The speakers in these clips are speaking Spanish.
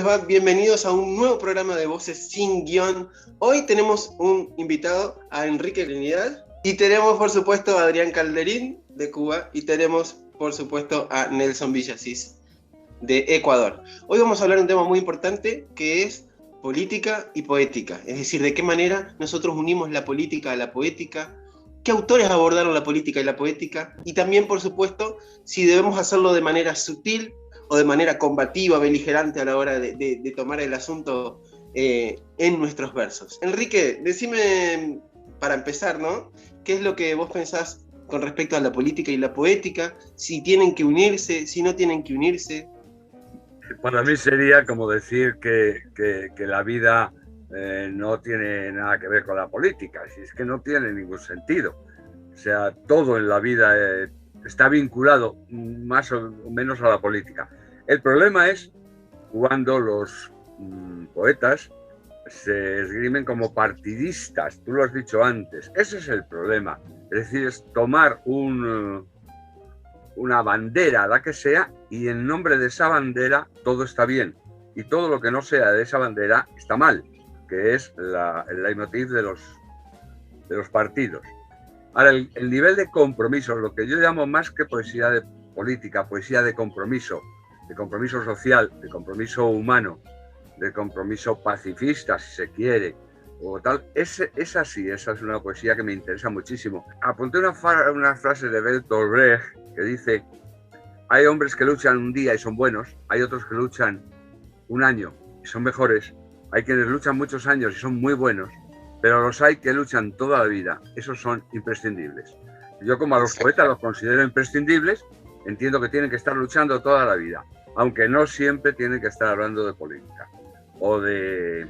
les va? Bienvenidos a un nuevo programa de Voces Sin Guión. Hoy tenemos un invitado, a Enrique Trinidad, y tenemos por supuesto a Adrián Calderín de Cuba, y tenemos por supuesto a Nelson Villasís de Ecuador. Hoy vamos a hablar de un tema muy importante que es política y poética, es decir, de qué manera nosotros unimos la política a la poética, qué autores abordaron la política y la poética, y también por supuesto si debemos hacerlo de manera sutil o de manera combativa, beligerante a la hora de tomar el asunto en nuestros versos. Enrique, decime, para empezar, ¿no? ¿Qué es lo que vos pensás con respecto a la política y la poética? Si tienen que unirse, si no tienen que unirse. Para mí sería como decir que la vida no tiene nada que ver con la política, si es que no tiene ningún sentido. O sea, todo en la vida está vinculado más o menos a la política. El problema es cuando los poetas se esgrimen como partidistas, tú lo has dicho antes, ese es el problema. Es decir, es tomar una bandera, la que sea, y en nombre de esa bandera todo está bien, y todo lo que no sea de esa bandera está mal, que es el leitmotiv de los partidos. Ahora, el nivel de compromiso, lo que yo llamo más que poesía de política, poesía de compromiso social, de compromiso humano, de compromiso pacifista, si se quiere, o tal, esa es una poesía que me interesa muchísimo. Apunté una frase de Bertolt Brecht que dice: hay hombres que luchan un día y son buenos, hay otros que luchan un año y son mejores, hay quienes luchan muchos años y son muy buenos, pero los hay que luchan toda la vida, esos son imprescindibles. Yo, como a los poetas los considero imprescindibles, entiendo que tienen que estar luchando toda la vida, aunque no siempre tienen que estar hablando de política o de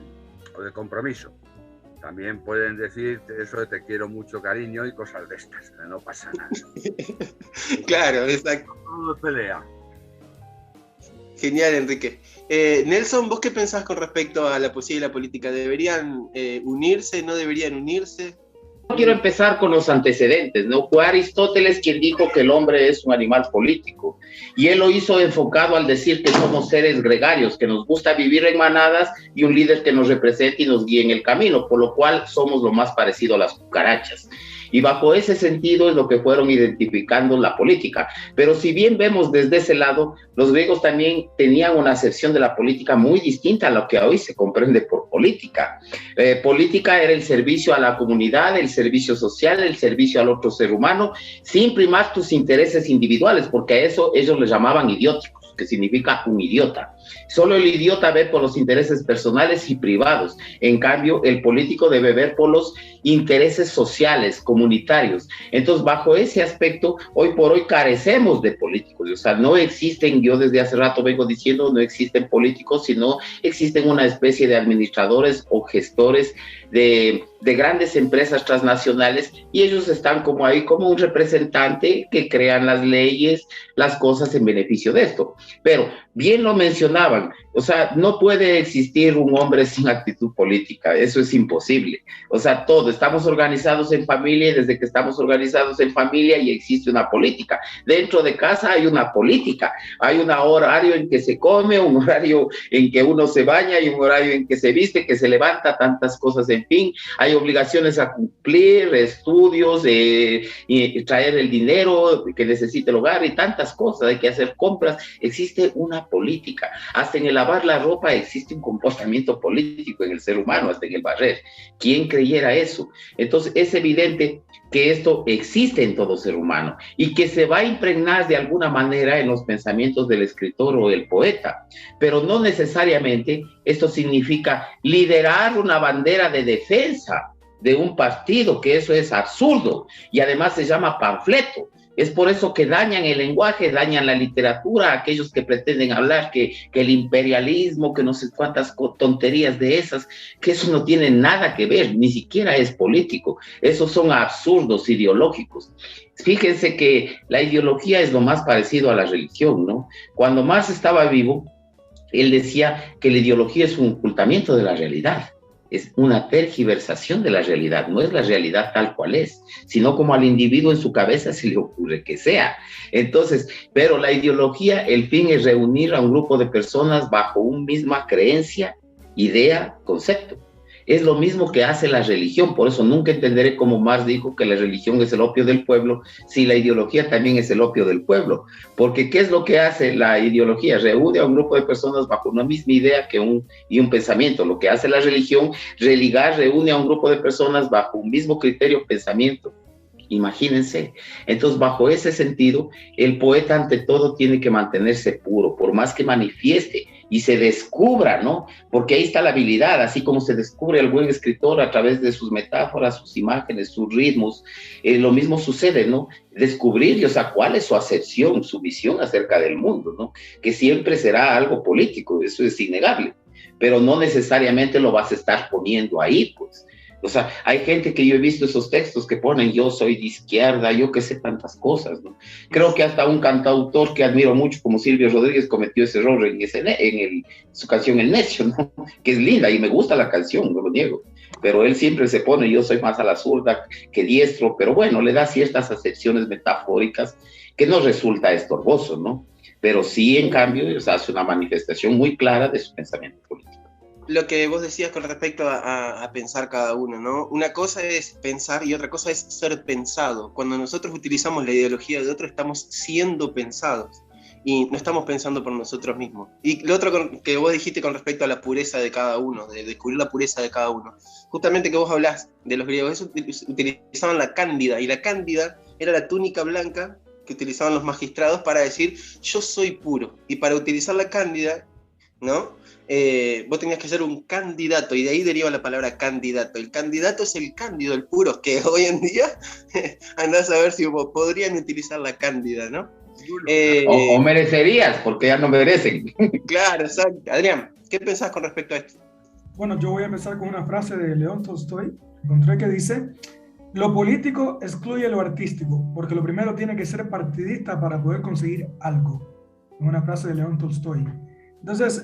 compromiso. También pueden decir eso de te quiero mucho, cariño, y cosas de estas, no pasa nada. Claro, exacto. No pelea. Genial, Enrique. Nelson, ¿vos qué pensás con respecto a la poesía y la política? ¿Deberían unirse? ¿No deberían unirse? Quiero empezar con los antecedentes, ¿no? Fue Aristóteles quien dijo que el hombre es un animal político, y él lo hizo enfocado al decir que somos seres gregarios, que nos gusta vivir en manadas y un líder que nos represente y nos guíe en el camino, por lo cual somos lo más parecido a las cucarachas. Y bajo ese sentido es lo que fueron identificando la política. Pero si bien vemos desde ese lado, los griegos también tenían una acepción de la política muy distinta a lo que hoy se comprende por política. Política era el servicio a la comunidad, el servicio social, el servicio al otro ser humano, sin primar tus intereses individuales, porque a eso ellos le llamaban idióticos, que significa un idiota. Solo el idiota ve por los intereses personales y privados. En cambio, el político debe ver por los intereses sociales, comunitarios. Entonces, bajo ese aspecto, hoy por hoy carecemos de políticos. O sea, no existen, yo desde hace rato vengo diciendo, no existen políticos, sino existen una especie de administradores o gestores de grandes empresas transnacionales, y ellos están como ahí como un representante que crean las leyes, las cosas en beneficio de esto. Pero bien lo mencionaban, o sea, no puede existir un hombre sin actitud política, eso es imposible. O sea, estamos organizados en familia, y desde que estamos organizados en familia y existe una política. Dentro de casa hay una política, hay un horario en que se come, un horario en que uno se baña, y un horario en que se viste, que se levanta, tantas cosas, en fin, hay obligaciones a cumplir, estudios, y traer el dinero que necesita el hogar y tantas cosas, hay que hacer compras, existe una política. Hasta en el lavar la ropa existe un comportamiento político en el ser humano, hasta en el barrer. ¿Quién creyera eso? Entonces es evidente que esto existe en todo ser humano y que se va a impregnar de alguna manera en los pensamientos del escritor o del poeta, pero no necesariamente esto significa liderar una bandera de defensa de un partido, que eso es absurdo, y además se llama panfleto. Es por eso que dañan el lenguaje, dañan la literatura, aquellos que pretenden hablar que el imperialismo, que no sé cuántas tonterías de esas, que eso no tiene nada que ver, ni siquiera es político. Esos son absurdos ideológicos. Fíjense que la ideología es lo más parecido a la religión, ¿no? Cuando Marx estaba vivo, él decía que la ideología es un ocultamiento de la realidad. es una tergiversación de la realidad, no es la realidad tal cual es, sino como al individuo en su cabeza se le ocurre que sea. Entonces, pero la ideología, el fin es reunir a un grupo de personas bajo una misma creencia, idea, concepto. Es lo mismo que hace la religión, por eso nunca entenderé cómo Marx dijo que la religión es el opio del pueblo, si la ideología también es el opio del pueblo. Porque ¿qué es lo que hace la ideología? Reúne a un grupo de personas bajo una misma idea y un pensamiento. Lo que hace la religión, religar, reúne a un grupo de personas bajo un mismo criterio, pensamiento. Imagínense. Entonces, bajo ese sentido, el poeta ante todo tiene que mantenerse puro, por más que manifieste y se descubra, ¿no? Porque ahí está la habilidad, así como se descubre al buen escritor a través de sus metáforas, sus imágenes, sus ritmos, lo mismo sucede, ¿no? Descubrir, o sea, cuál es su acepción, su visión acerca del mundo, ¿no? Que siempre será algo político, eso es innegable, pero no necesariamente lo vas a estar poniendo ahí, pues. O sea, hay gente que yo he visto esos textos que ponen yo soy de izquierda, yo qué sé, tantas cosas, ¿no? Creo que hasta un cantautor que admiro mucho como Silvio Rodríguez cometió ese error en su canción El Necio, ¿no? Que es linda y me gusta la canción, no lo niego. Pero él siempre se pone yo soy más a la zurda que diestro, pero bueno, le da ciertas acepciones metafóricas que no resulta estorboso, ¿no? Pero sí, en cambio, o sea, hace una manifestación muy clara de su pensamiento político. Lo que vos decías con respecto a pensar cada uno, ¿no? Una cosa es pensar y otra cosa es ser pensado. Cuando nosotros utilizamos la ideología de otro, estamos siendo pensados y no estamos pensando por nosotros mismos. Y lo otro que vos dijiste con respecto a la pureza de cada uno, de descubrir la pureza de cada uno, justamente que vos hablás de los griegos, eso utilizaban la cándida, y la cándida era la túnica blanca que utilizaban los magistrados para decir yo soy puro. Y para utilizar la cándida, ¿no? Vos tenías que ser un candidato, y de ahí deriva la palabra candidato. El candidato es el cándido, el puro, que hoy en día andás a ver si podrían utilizar la cándida, ¿no? O merecerías, porque ya no merecen. Claro, exacto. Adrián, ¿qué pensás con respecto a esto? Bueno, yo voy a empezar con una frase de León Tolstoy, encontré que dice: lo político excluye lo artístico, porque lo primero tiene que ser partidista para poder conseguir algo. Es una frase de León Tolstoy. Entonces,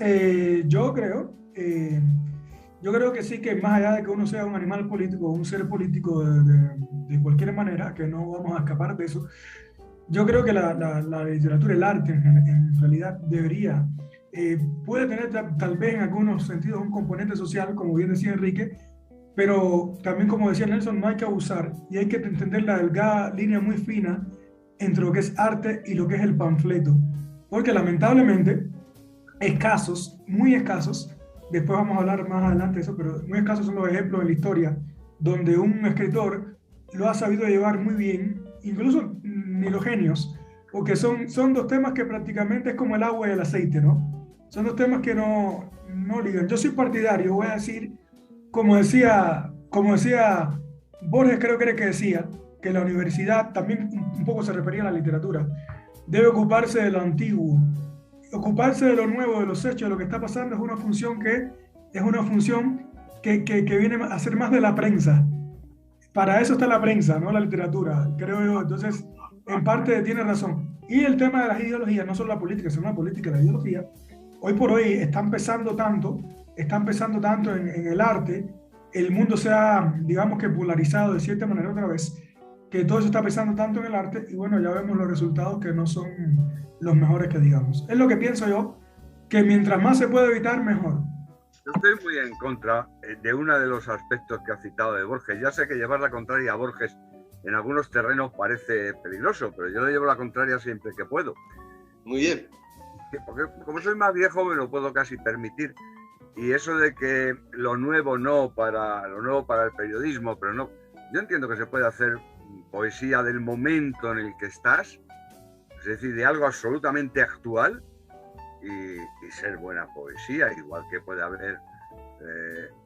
yo creo que sí, que más allá de que uno sea un animal político o un ser político de cualquier manera, que no vamos a escapar de eso, yo creo que la literatura, el arte en realidad debería, puede tener tal vez en algunos sentidos un componente social, como bien decía Enrique, pero también, como decía Nelson, no hay que abusar y hay que entender la delgada línea muy fina entre lo que es arte y lo que es el panfleto, porque lamentablemente escasos, muy escasos, después vamos a hablar más adelante de eso, pero muy escasos son los ejemplos en la historia donde un escritor lo ha sabido llevar muy bien, incluso ni los genios, porque son dos temas que prácticamente es como el agua y el aceite, ¿no? Son dos temas que no ligan. Yo soy partidario, voy a decir, como decía Borges, creo que era que decía, que la universidad, también un poco se refería a la literatura, debe ocuparse de lo antiguo. Ocuparse de lo nuevo, de los hechos, de lo que está pasando, es una función que viene a ser más de la prensa. Para eso está la prensa, no la literatura, creo yo. Entonces, en parte tiene razón. Y el tema de las ideologías, no solo la política, sino la política y la ideología, hoy por hoy está empezando tanto en el arte, el mundo se ha, digamos que polarizado de cierta manera otra vez, que todo eso está pesando tanto en el arte, y bueno, ya vemos los resultados que no son los mejores que digamos. Es lo que pienso yo, que mientras más se puede evitar, mejor. Yo estoy muy en contra de uno de los aspectos que ha citado de Borges. Ya sé que llevar la contraria a Borges en algunos terrenos parece peligroso, pero yo le llevo la contraria siempre que puedo. Muy bien. Porque como soy más viejo me lo puedo casi permitir. Y eso de que lo nuevo para el periodismo, pero no. Yo entiendo que se puede hacer poesía del momento en el que estás, es decir, de algo absolutamente actual, y ser buena poesía, igual que puede haber,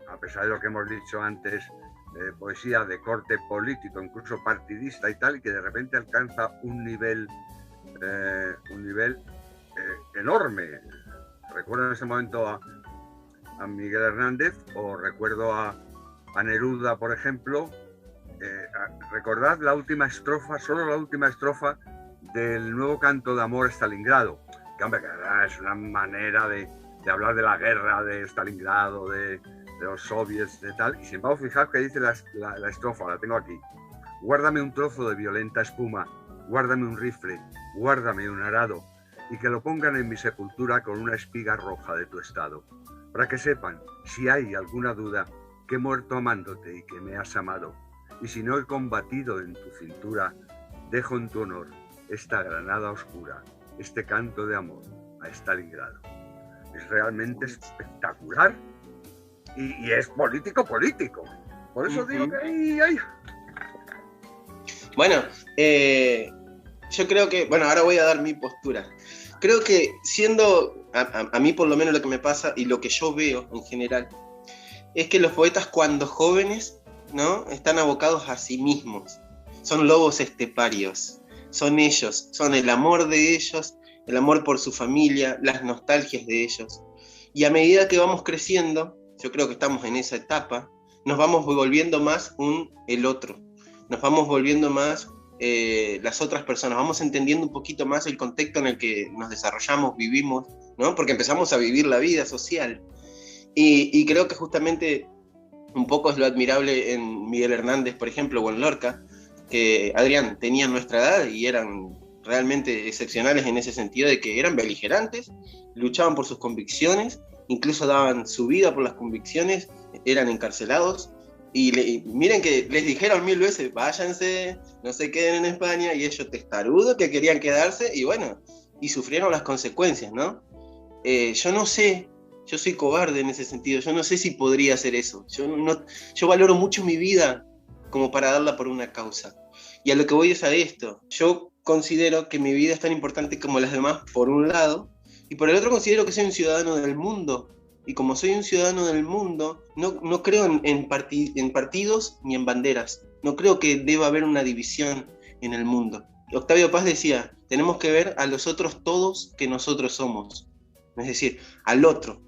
a pesar de lo que hemos dicho antes, poesía de corte político, incluso partidista y tal, y que de repente alcanza un nivel enorme. Recuerdo en ese momento a Miguel Hernández, o recuerdo a Neruda, por ejemplo. Recordad la última estrofa, solo la última estrofa del nuevo canto de amor Stalingrado, que hombre, es una manera de hablar de la guerra de Stalingrado, de de los soviets, de tal, y sin embargo, fijaos que dice la estrofa, la tengo aquí. Guárdame un trozo de violenta espuma, guárdame un rifle, guárdame un arado, y que lo pongan en mi sepultura con una espiga roja de tu estado, para que sepan, si hay alguna duda, que he muerto amándote y que me has amado, y si no he combatido en tu cintura, dejo en tu honor esta granada oscura, este canto de amor a Stalingrado. Es realmente espectacular y es político. Por eso digo que hay. Bueno, yo creo que, bueno, ahora voy a dar mi postura. Creo que siendo, a mí por lo menos lo que me pasa y lo que yo veo en general, es que los poetas cuando jóvenes, ¿no?, están abocados a sí mismos. Son lobos esteparios. Son ellos, son el amor de ellos, el amor por su familia, las nostalgias de ellos. Y a medida que vamos creciendo, yo creo que estamos en esa etapa, nos vamos volviendo más el otro. Nos vamos volviendo más las otras personas. Vamos entendiendo un poquito más el contexto en el que nos desarrollamos, vivimos, ¿no? Porque empezamos a vivir la vida social. Y creo que justamente un poco es lo admirable en Miguel Hernández, por ejemplo, o en Lorca, que Adrián tenían nuestra edad y eran realmente excepcionales en ese sentido de que eran beligerantes, luchaban por sus convicciones, incluso daban su vida por las convicciones, eran encarcelados, y miren que les dijeron 1000 veces, váyanse, no se queden en España, y ellos testarudos que querían quedarse, y bueno, y sufrieron las consecuencias, ¿no? Yo no sé, yo soy cobarde en ese sentido, yo no sé si podría hacer eso, yo valoro mucho mi vida como para darla por una causa. Y a lo que voy es a esto. Yo considero que mi vida es tan importante como las demás, por un lado, y por el otro considero que soy un ciudadano del mundo. Y como soy un ciudadano del mundo, no creo en partidos ni en banderas. No creo que deba haber una división en el mundo. Octavio Paz decía, tenemos que ver a los otros todos que nosotros somos. Es decir, al otro,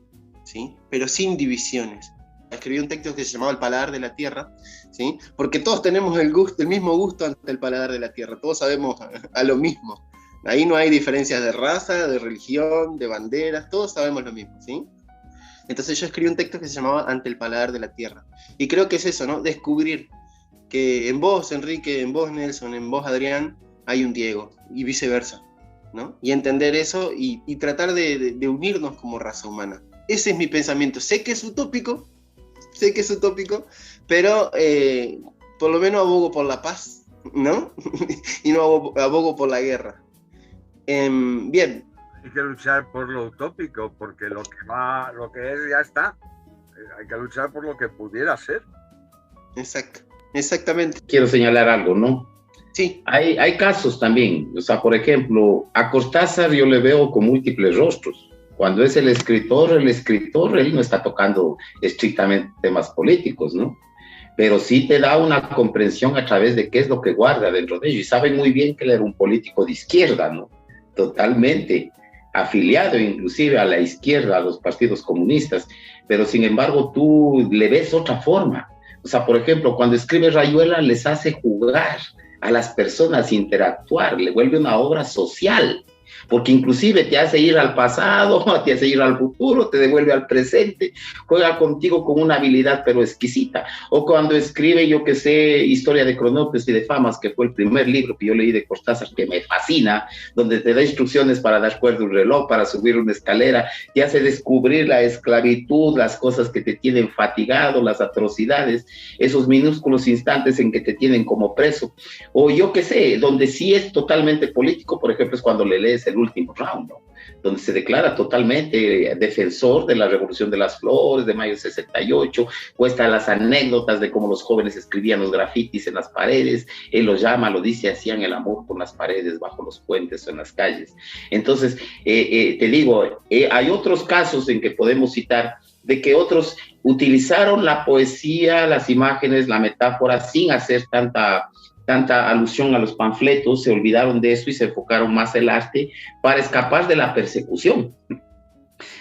¿sí? Pero sin divisiones. Escribí un texto que se llamaba El paladar de la tierra, ¿sí? Porque todos tenemos el mismo gusto ante el paladar de la tierra, todos sabemos a lo mismo. Ahí no hay diferencias de raza, de religión, de banderas, todos sabemos lo mismo, ¿sí? Entonces yo escribí un texto que se llamaba Ante el paladar de la tierra. Y creo que es eso, ¿no? Descubrir que en vos, Enrique, en vos, Nelson, en vos, Adrián, hay un Diego, y viceversa, ¿no? Y entender eso y tratar de unirnos como raza humana. Ese es mi pensamiento. Sé que es utópico, pero por lo menos abogo por la paz, ¿no? Y no abogo por la guerra. Bien. Hay que luchar por lo utópico, porque lo que es ya está. Hay que luchar por lo que pudiera ser. Exactamente. Quiero señalar algo, ¿no? Sí. Hay casos también. O sea, por ejemplo, a Cortázar yo le veo con múltiples rostros. Cuando es el escritor, él no está tocando estrictamente temas políticos, ¿no? Pero sí te da una comprensión a través de qué es lo que guarda dentro de ello. Y sabe muy bien que él era un político de izquierda, ¿no? Totalmente afiliado inclusive a la izquierda, a los partidos comunistas. Pero sin embargo tú le ves otra forma. O sea, por ejemplo, cuando escribe Rayuela les hace jugar a las personas, interactuar, le vuelve una obra social. Porque inclusive te hace ir al pasado, te hace ir al futuro, te devuelve al presente, juega contigo con una habilidad pero exquisita. O cuando escribe, yo que sé, Historia de Cronopes y de Famas, que fue el primer libro que yo leí de Cortázar, que me fascina, donde te da instrucciones para dar cuerda a un reloj, para subir una escalera, te hace descubrir la esclavitud, las cosas que te tienen fatigado, las atrocidades, esos minúsculos instantes en que te tienen como preso. O yo que sé, donde sí es totalmente político, por ejemplo, es cuando le lees El último round, ¿no? Donde se declara totalmente defensor de la Revolución de las Flores, de mayo 68, cuesta las anécdotas de cómo los jóvenes escribían los grafitis en las paredes, él lo llama, lo dice, hacían el amor por las paredes, bajo los puentes o en las calles. Entonces, te digo, hay otros casos en que podemos citar de que otros utilizaron la poesía, las imágenes, la metáfora, sin hacer tanta alusión a los panfletos, se olvidaron de eso y se enfocaron más el arte para escapar de la persecución.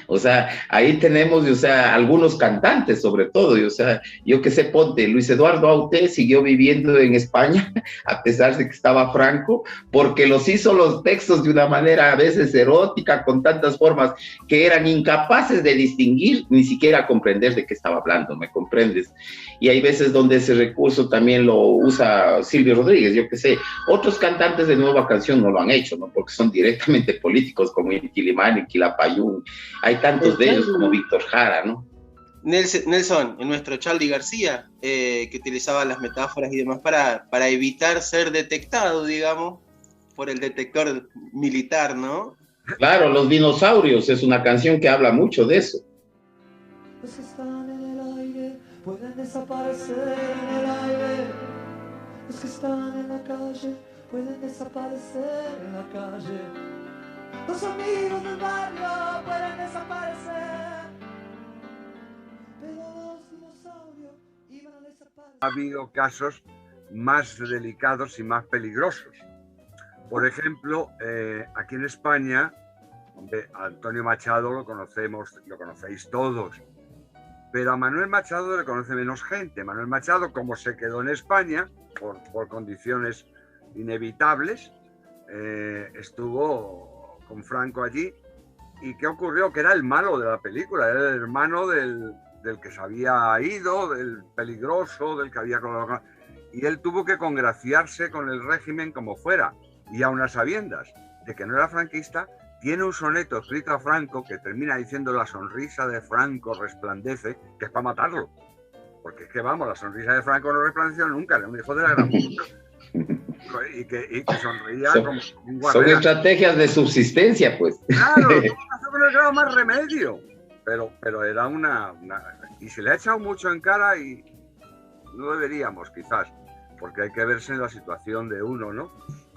O sea, ahí tenemos, o sea, algunos cantantes sobre todo, y, o sea, yo que sé, ponte, Luis Eduardo Aute siguió viviendo en España, a pesar de que estaba Franco, porque los hizo los textos de una manera a veces erótica, con tantas formas, que eran incapaces de distinguir, ni siquiera comprender de qué estaba hablando, ¿me comprendes? Y hay veces donde ese recurso también lo usa Silvio Rodríguez, yo que sé. Otros cantantes de nueva canción no lo han hecho, ¿no? Porque son directamente políticos, como Inti Limani, Quilapayún. Hay tantos de ellos como Víctor Jara, ¿no? Nelson, en nuestro Charly García, que utilizaba las metáforas y demás para evitar ser detectado, digamos, por el detector militar, ¿no? Claro, Los Dinosaurios es una canción que habla mucho de eso. Los que están en el aire pueden desaparecer en el aire. Los que están en la calle pueden desaparecer en la calle. Los amigos del barrio pueden desaparecer, pero los dinosaurios iban a desaparecer. Ha habido casos más delicados y más peligrosos. Por ejemplo, aquí en España, a Antonio Machado lo conocéis todos, pero a Manuel Machado le conoce menos gente. Manuel Machado, como se quedó en España por condiciones inevitables, estuvo con Franco allí. ¿Y qué ocurrió? Que era el malo de la película, era el hermano del que se había ido, del peligroso, del que había colocado. Y él tuvo que congraciarse con el régimen como fuera. Y aun a sabiendas de que no era franquista, tiene un soneto escrito a Franco que termina diciendo: la sonrisa de Franco resplandece, que es para matarlo. Porque es que, vamos, la sonrisa de Franco no resplandeció nunca, era un hijo de la gran puta. Y que sonreía como un guardián. Son estrategias de subsistencia, pues. Claro, no le quedaba más remedio. Pero era una... Y se le ha echado mucho en cara y no deberíamos, quizás, porque hay que verse en la situación de uno, ¿no?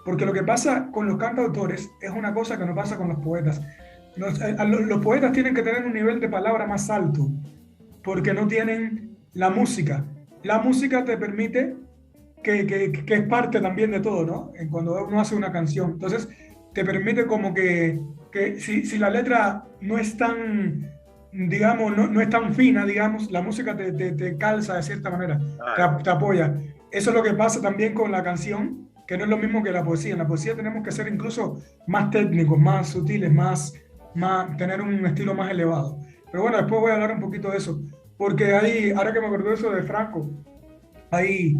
Porque lo que pasa con los cantautores es una cosa que no pasa con los poetas. Los poetas tienen que tener un nivel de palabra más alto, porque no tienen la música. La música te permite, que es parte también de todo, ¿no? Cuando uno hace una canción. Entonces, te permite como que si la letra no es tan, digamos, no es tan fina, digamos, la música te calza de cierta manera, te apoya. Eso es lo que pasa también con la canción, que no es lo mismo que la poesía. En la poesía tenemos que ser incluso más técnicos, más sutiles, tener un estilo más elevado. Pero bueno, después voy a hablar un poquito de eso, porque ahora que me acuerdo de eso de Franco, hay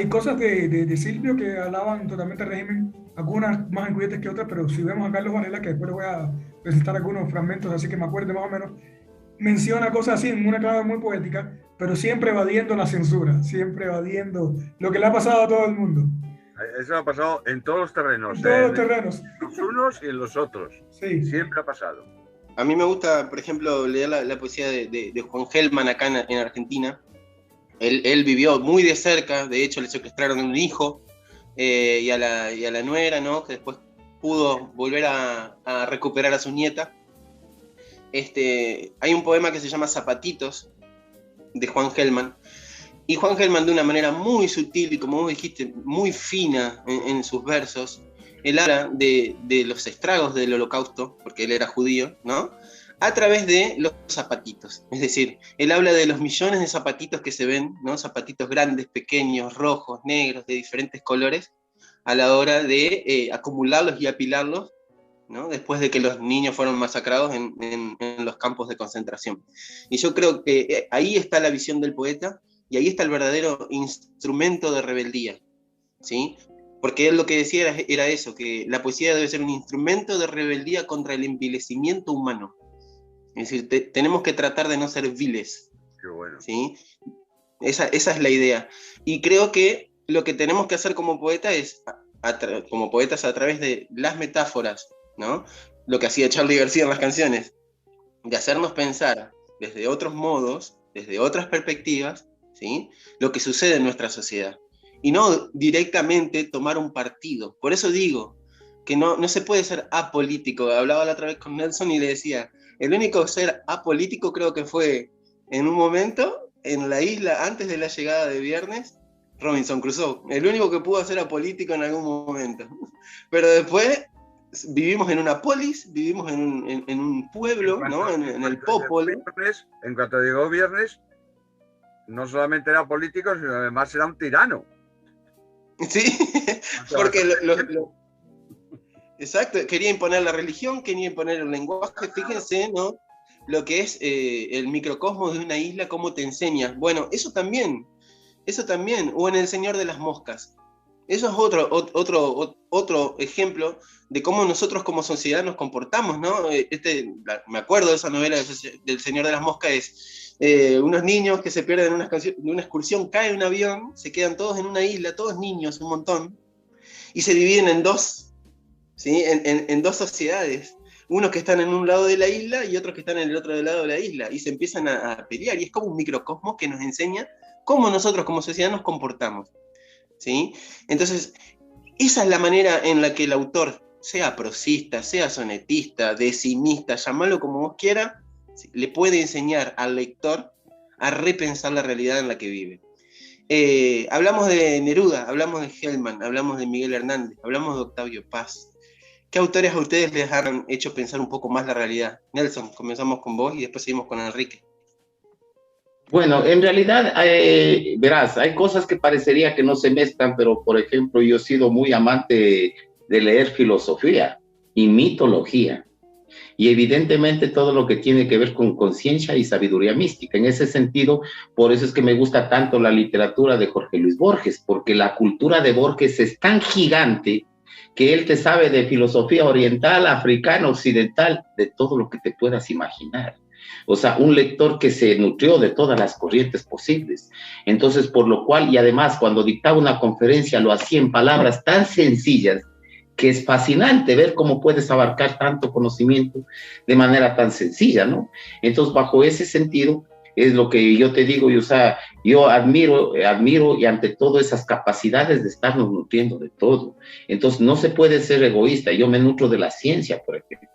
cosas de Silvio que hablaban totalmente del régimen, algunas más incluyentes que otras, pero si vemos a Carlos Varela, que después le voy a presentar algunos fragmentos, así que me acuerde más o menos, menciona cosas así en una clave muy poética, pero siempre evadiendo la censura, siempre evadiendo lo que le ha pasado a todo el mundo. Eso ha pasado en todos los terrenos. En todos los terrenos. En los unos y en los otros. Sí. Siempre ha pasado. A mí me gusta, por ejemplo, leer la poesía de Juan Gelman acá en Argentina. Él vivió muy de cerca, de hecho le secuestraron a un hijo y a la nuera, ¿no? Que después pudo volver a recuperar a su nieta. Hay un poema que se llama Zapatitos, de Juan Gelman. Y Juan Gelman, de una manera muy sutil y, como vos dijiste, muy fina en sus versos, él habla de los estragos del Holocausto, porque él era judío, ¿no? A través de los zapatitos. Es decir, él habla de los millones de zapatitos que se ven, ¿no? Zapatitos grandes, pequeños, rojos, negros, de diferentes colores, a la hora de acumularlos y apilarlos, ¿no? Después de que los niños fueron masacrados en los campos de concentración. Y yo creo que ahí está la visión del poeta, y ahí está el verdadero instrumento de rebeldía, ¿sí? Porque él lo que decía era eso, que la poesía debe ser un instrumento de rebeldía contra el envilecimiento humano. Es decir, tenemos que tratar de no ser viles. Qué bueno. ¿Sí? Esa es la idea. Y creo que lo que tenemos que hacer como poeta es, como poetas a través de las metáforas, ¿no? Lo que hacía Charly García en las canciones, de hacernos pensar desde otros modos, desde otras perspectivas, ¿sí? Lo que sucede en nuestra sociedad. Y no directamente tomar un partido. Por eso digo que no se puede ser apolítico. Hablaba la otra vez con Nelson y le decía, el único ser apolítico creo que fue en un momento en la isla antes de la llegada de Viernes, Robinson Crusoe. El único que pudo ser apolítico en algún momento. Pero después vivimos en una polis, vivimos en un pueblo, ¿no? En el popolo. En cuanto llegó Viernes, no solamente era político, sino además era un tirano. Sí, porque exacto, quería imponer la religión, quería imponer el lenguaje, fíjense, ¿no? Lo que es el microcosmos de una isla, cómo te enseña. Bueno, eso también, o en El Señor de las Moscas. Eso es otro ejemplo de cómo nosotros como sociedad nos comportamos, ¿no? Me acuerdo de esa novela del Señor de las Moscas, es unos niños que se pierden en una excursión, cae un avión, se quedan todos en una isla, todos niños, un montón, y se dividen en dos, ¿sí? En dos sociedades. Unos que están en un lado de la isla y otros que están en el otro lado de la isla, y se empiezan a pelear, y es como un microcosmos que nos enseña cómo nosotros como sociedad nos comportamos, ¿sí? Entonces, esa es la manera en la que el autor, sea prosista, sea sonetista, decimista, llámalo como vos quieras, le puede enseñar al lector a repensar la realidad en la que vive. Hablamos de Neruda, hablamos de Hellman, hablamos de Miguel Hernández, hablamos de Octavio Paz. ¿Qué autores a ustedes les han hecho pensar un poco más la realidad? Nelson, comenzamos con vos y después seguimos con Enrique. Bueno, en realidad, verás, hay cosas que parecería que no se mezclan, pero por ejemplo, yo he sido muy amante de leer filosofía y mitología, y evidentemente todo lo que tiene que ver con conciencia y sabiduría mística. En ese sentido, por eso es que me gusta tanto la literatura de Jorge Luis Borges, porque la cultura de Borges es tan gigante que él te sabe de filosofía oriental, africana, occidental, de todo lo que te puedas imaginar. O sea, un lector que se nutrió de todas las corrientes posibles. Entonces, por lo cual, y además, cuando dictaba una conferencia, lo hacía en palabras tan sencillas, que es fascinante ver cómo puedes abarcar tanto conocimiento de manera tan sencilla, ¿no? Entonces, bajo ese sentido, es lo que yo te digo, y, o sea, yo admiro y ante todo esas capacidades de estarnos nutriendo de todo. Entonces, no se puede ser egoísta. Yo me nutro de la ciencia, por ejemplo.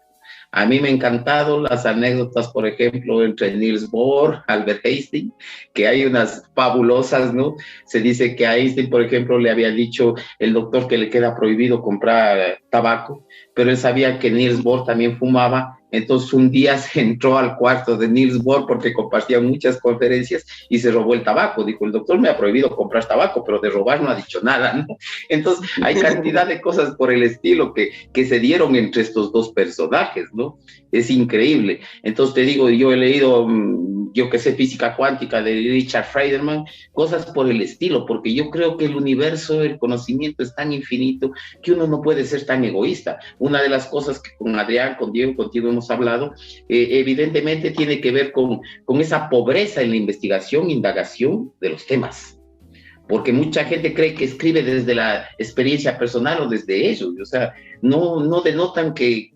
A mí me han encantado las anécdotas, por ejemplo, entre Niels Bohr, Albert Einstein, que hay unas fabulosas, ¿no? Se dice que a Einstein, por ejemplo, le había dicho el doctor que le queda prohibido comprar tabaco, pero él sabía que Niels Bohr también fumaba. Entonces un día se entró al cuarto de Niels Bohr porque compartían muchas conferencias y se robó el tabaco. Dijo, el doctor me ha prohibido comprar tabaco, pero de robar no ha dicho nada, ¿no? Entonces hay cantidad de cosas por el estilo que se dieron entre estos dos personajes, ¿no? Es increíble. Entonces te digo, yo he leído, yo que sé, física cuántica de Richard Feynman, cosas por el estilo, porque yo creo que el universo, el conocimiento es tan infinito que uno no puede ser tan egoísta. Una de las cosas que con Adrián, con Diego, contigo hemos hablado, evidentemente tiene que ver con esa pobreza en la investigación, indagación de los temas. Porque mucha gente cree que escribe desde la experiencia personal o desde ellos, o sea, no denotan que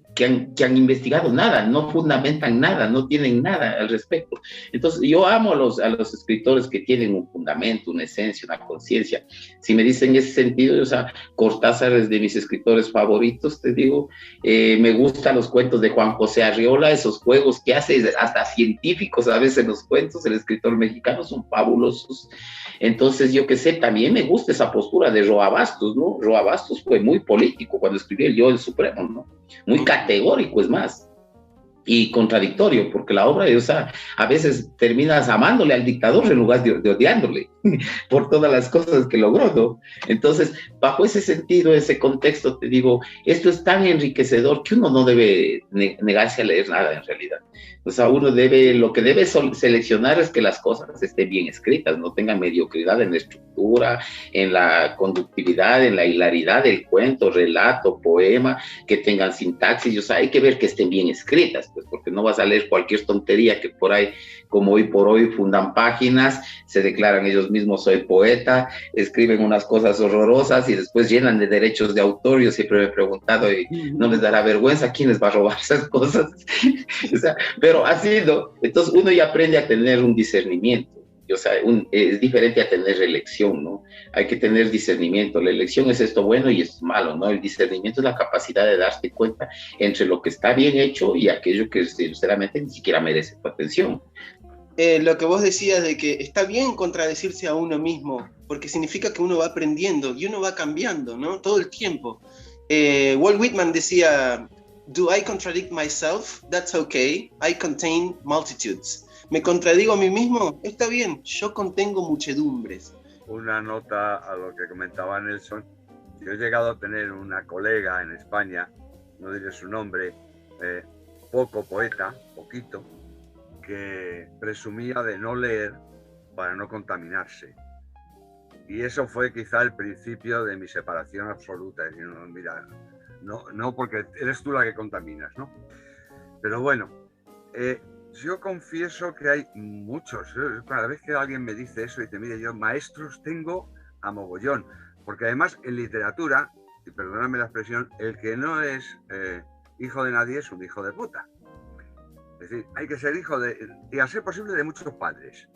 han investigado nada, no fundamentan nada, no tienen nada al respecto. Entonces, yo amo a los escritores que tienen un fundamento, una esencia, una conciencia. Si me dicen en ese sentido, o sea, Cortázar es de mis escritores favoritos, te digo. Me gustan los cuentos de Juan José Arriola, esos juegos que hace hasta científicos a veces los cuentos, el escritor mexicano, son fabulosos. Entonces, yo que sé, también me gusta esa postura de Roa Bastos, ¿no? Roa Bastos fue muy político cuando escribió el Yo, el Supremo, ¿no? Muy categórico, es más, y contradictorio, porque la obra, o sea, a veces terminas amándole al dictador en lugar de odiándole por todas las cosas que logró, ¿no? Entonces, bajo ese sentido, ese contexto, te digo, esto es tan enriquecedor que uno no debe negarse a leer nada en realidad. O sea, lo que debe seleccionar es que las cosas estén bien escritas, no tengan mediocridad en la estructura, en la conductividad, en la hilaridad del cuento, relato, poema, que tengan sintaxis, o sea, hay que ver que estén bien escritas, pues, porque no vas a leer cualquier tontería que por ahí, como hoy por hoy, fundan páginas, se declaran ellos mismos, soy poeta, escriben unas cosas horrorosas y después llenan de derechos de autor. Yo siempre me he preguntado, ¿y no les dará vergüenza? ¿Quién les va a robar esas cosas? O sea, pero así, ¿no? Entonces uno ya aprende a tener un discernimiento. O sea, es diferente a tener elección, ¿no? Hay que tener discernimiento. La elección es esto bueno y esto malo, ¿no? El discernimiento es la capacidad de darte cuenta entre lo que está bien hecho y aquello que sinceramente ni siquiera merece tu atención. Lo que vos decías de que está bien contradecirse a uno mismo, porque significa que uno va aprendiendo y uno va cambiando, ¿no? Todo el tiempo. Walt Whitman decía, "Do I contradict myself? That's okay. I contain multitudes." ¿Me contradigo a mí mismo? Está bien, yo contengo muchedumbres. Una nota a lo que comentaba Nelson. Yo he llegado a tener una colega en España, no diré su nombre, poco poeta, poquito, que presumía de no leer para no contaminarse. Y eso fue quizá el principio de mi separación absoluta. Es decir, no, mira, no porque eres tú la que contaminas, ¿no? Pero bueno, yo confieso que hay muchos. Cada vez que alguien me dice eso, dice, mire, yo maestros tengo a mogollón. Porque además en literatura, y perdóname la expresión, el que no es hijo de nadie es un hijo de puta. Es decir, hay que ser hijo de, y a ser posible, de muchos padres.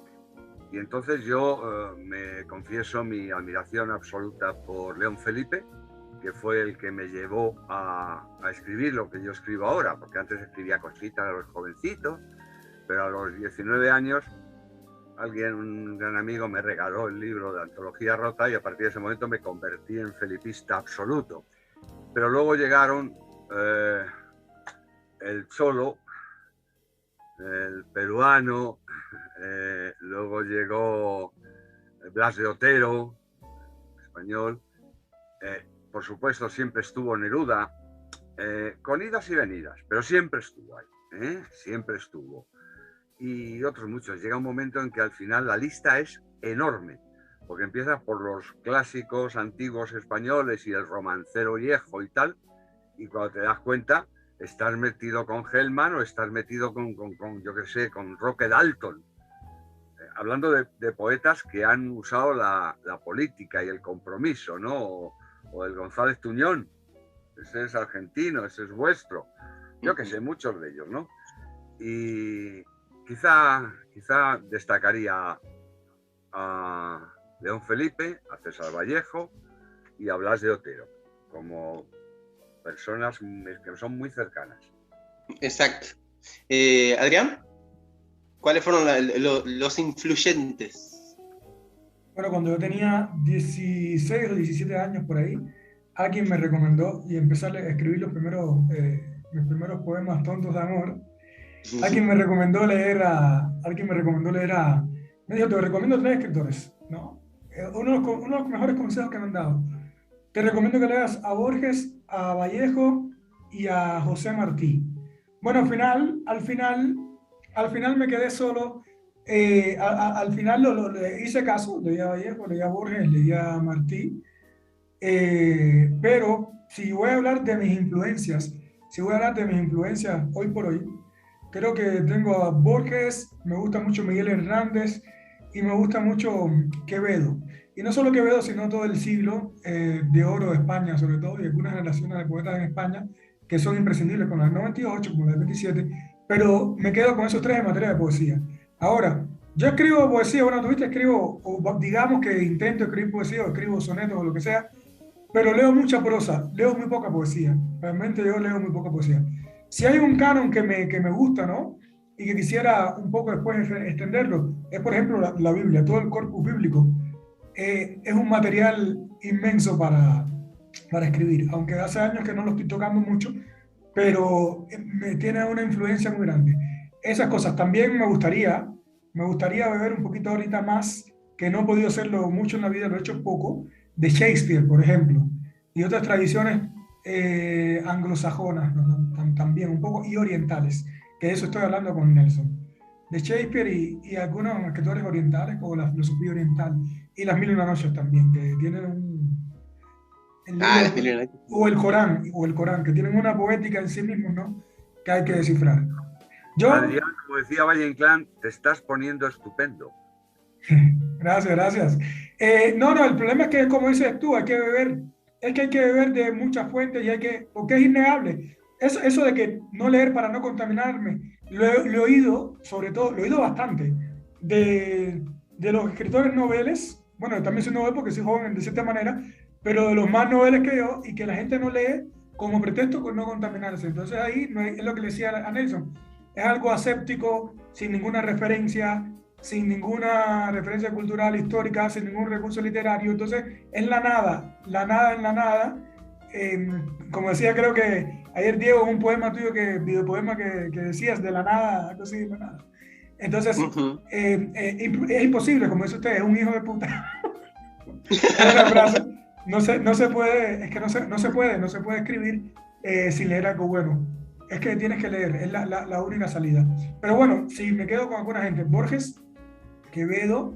Y entonces yo me confieso mi admiración absoluta por León Felipe, que fue el que me llevó a escribir lo que yo escribo ahora, porque antes escribía cositas a los jovencitos, pero a los 19 años un gran amigo, me regaló el libro de Antología Rota y a partir de ese momento me convertí en felipista absoluto. Pero luego llegaron el Cholo, el peruano, luego llegó Blas de Otero, español, por supuesto siempre estuvo Neruda, con idas y venidas, pero siempre estuvo ahí, siempre estuvo. Y otros muchos. Llega un momento en que al final la lista es enorme, porque empieza por los clásicos antiguos españoles y el romancero viejo y tal, y cuando te das cuenta, estás metido con Hellman o estás metido con yo qué sé, con Roque Dalton. Hablando de poetas que han usado la política y el compromiso, ¿no? O el González Tuñón, ese es argentino, ese es vuestro. Yo que sé, muchos de ellos, ¿no? Y quizá destacaría a León Felipe, a César Vallejo y a Blas de Otero, como personas que son muy cercanas. Exacto. Adrián, ¿cuáles fueron los influyentes? Bueno, cuando yo tenía 16 o 17 años por ahí, alguien me recomendó y empecé a escribir mis primeros poemas tontos de amor. Alguien me recomendó leer me dijo, te recomiendo 3 escritores, ¿no? Uno de los mejores consejos que me han dado. Te recomiendo que leas a Borges, a Vallejo y a José Martí. Bueno, al final me quedé solo. Al final le hice caso, leí a Vallejo, leí a Borges, leí a Martí. Pero si voy a hablar de mis influencias hoy por hoy, creo que tengo a Borges, me gusta mucho Miguel Hernández y me gusta mucho Quevedo. Y no solo Quevedo, sino todo el siglo de oro de España, sobre todo, y algunas generaciones de poetas en España que son imprescindibles, como la del 98, como la del 27, pero me quedo con esos 3 en materia de poesía. Ahora, yo escribo poesía, bueno, o digamos que intento escribir poesía, o escribo sonetos o lo que sea, pero leo mucha prosa, leo muy poca poesía. Realmente yo leo muy poca poesía. Si hay un canon que me gusta, ¿no? Y que quisiera un poco después extenderlo, es por ejemplo la Biblia, todo el corpus bíblico. Es un material inmenso para escribir, aunque hace años que no lo estoy tocando mucho, pero me tiene una influencia muy grande. Esas cosas también me gustaría beber un poquito ahorita más, que no he podido hacerlo mucho en la vida, lo he hecho poco, de Shakespeare, por ejemplo, y otras tradiciones anglosajonas, ¿no? También un poco, y orientales, que de eso estoy hablando con Nelson, de Shakespeare y algunos escritores orientales, como la filosofía oriental, y las Mil y una Noches también, que tienen las Mil y una Noches. o el Corán, que tienen una poética en sí mismos, ¿no? Que hay que descifrar. Adrián, como decía Valle Inclán, te estás poniendo estupendo. Gracias. No, el problema es que, como dices tú, hay que beber de muchas fuentes porque es innegable. Eso de que no leer para no contaminarme, lo he oído, sobre todo, lo he oído bastante, de los escritores noveles, bueno, también soy novel porque soy joven de cierta manera, pero de los más noveles que yo, y que la gente no lee como pretexto por no contaminarse. Entonces ahí es lo que le decía a Nelson, es algo aséptico, sin ninguna referencia cultural, histórica, sin ningún recurso literario. Entonces es la nada en la nada, como decía, creo que ayer Diego, un poema tuyo, videopoema que decías, de la nada, algo así, de la nada. Entonces, es imposible, como dice usted, es un hijo de puta. Una frase, no se puede, es que no se puede escribir sin leer algo bueno. Es que tienes que leer, es la única salida. Pero bueno, si me quedo con alguna gente, Borges, Quevedo,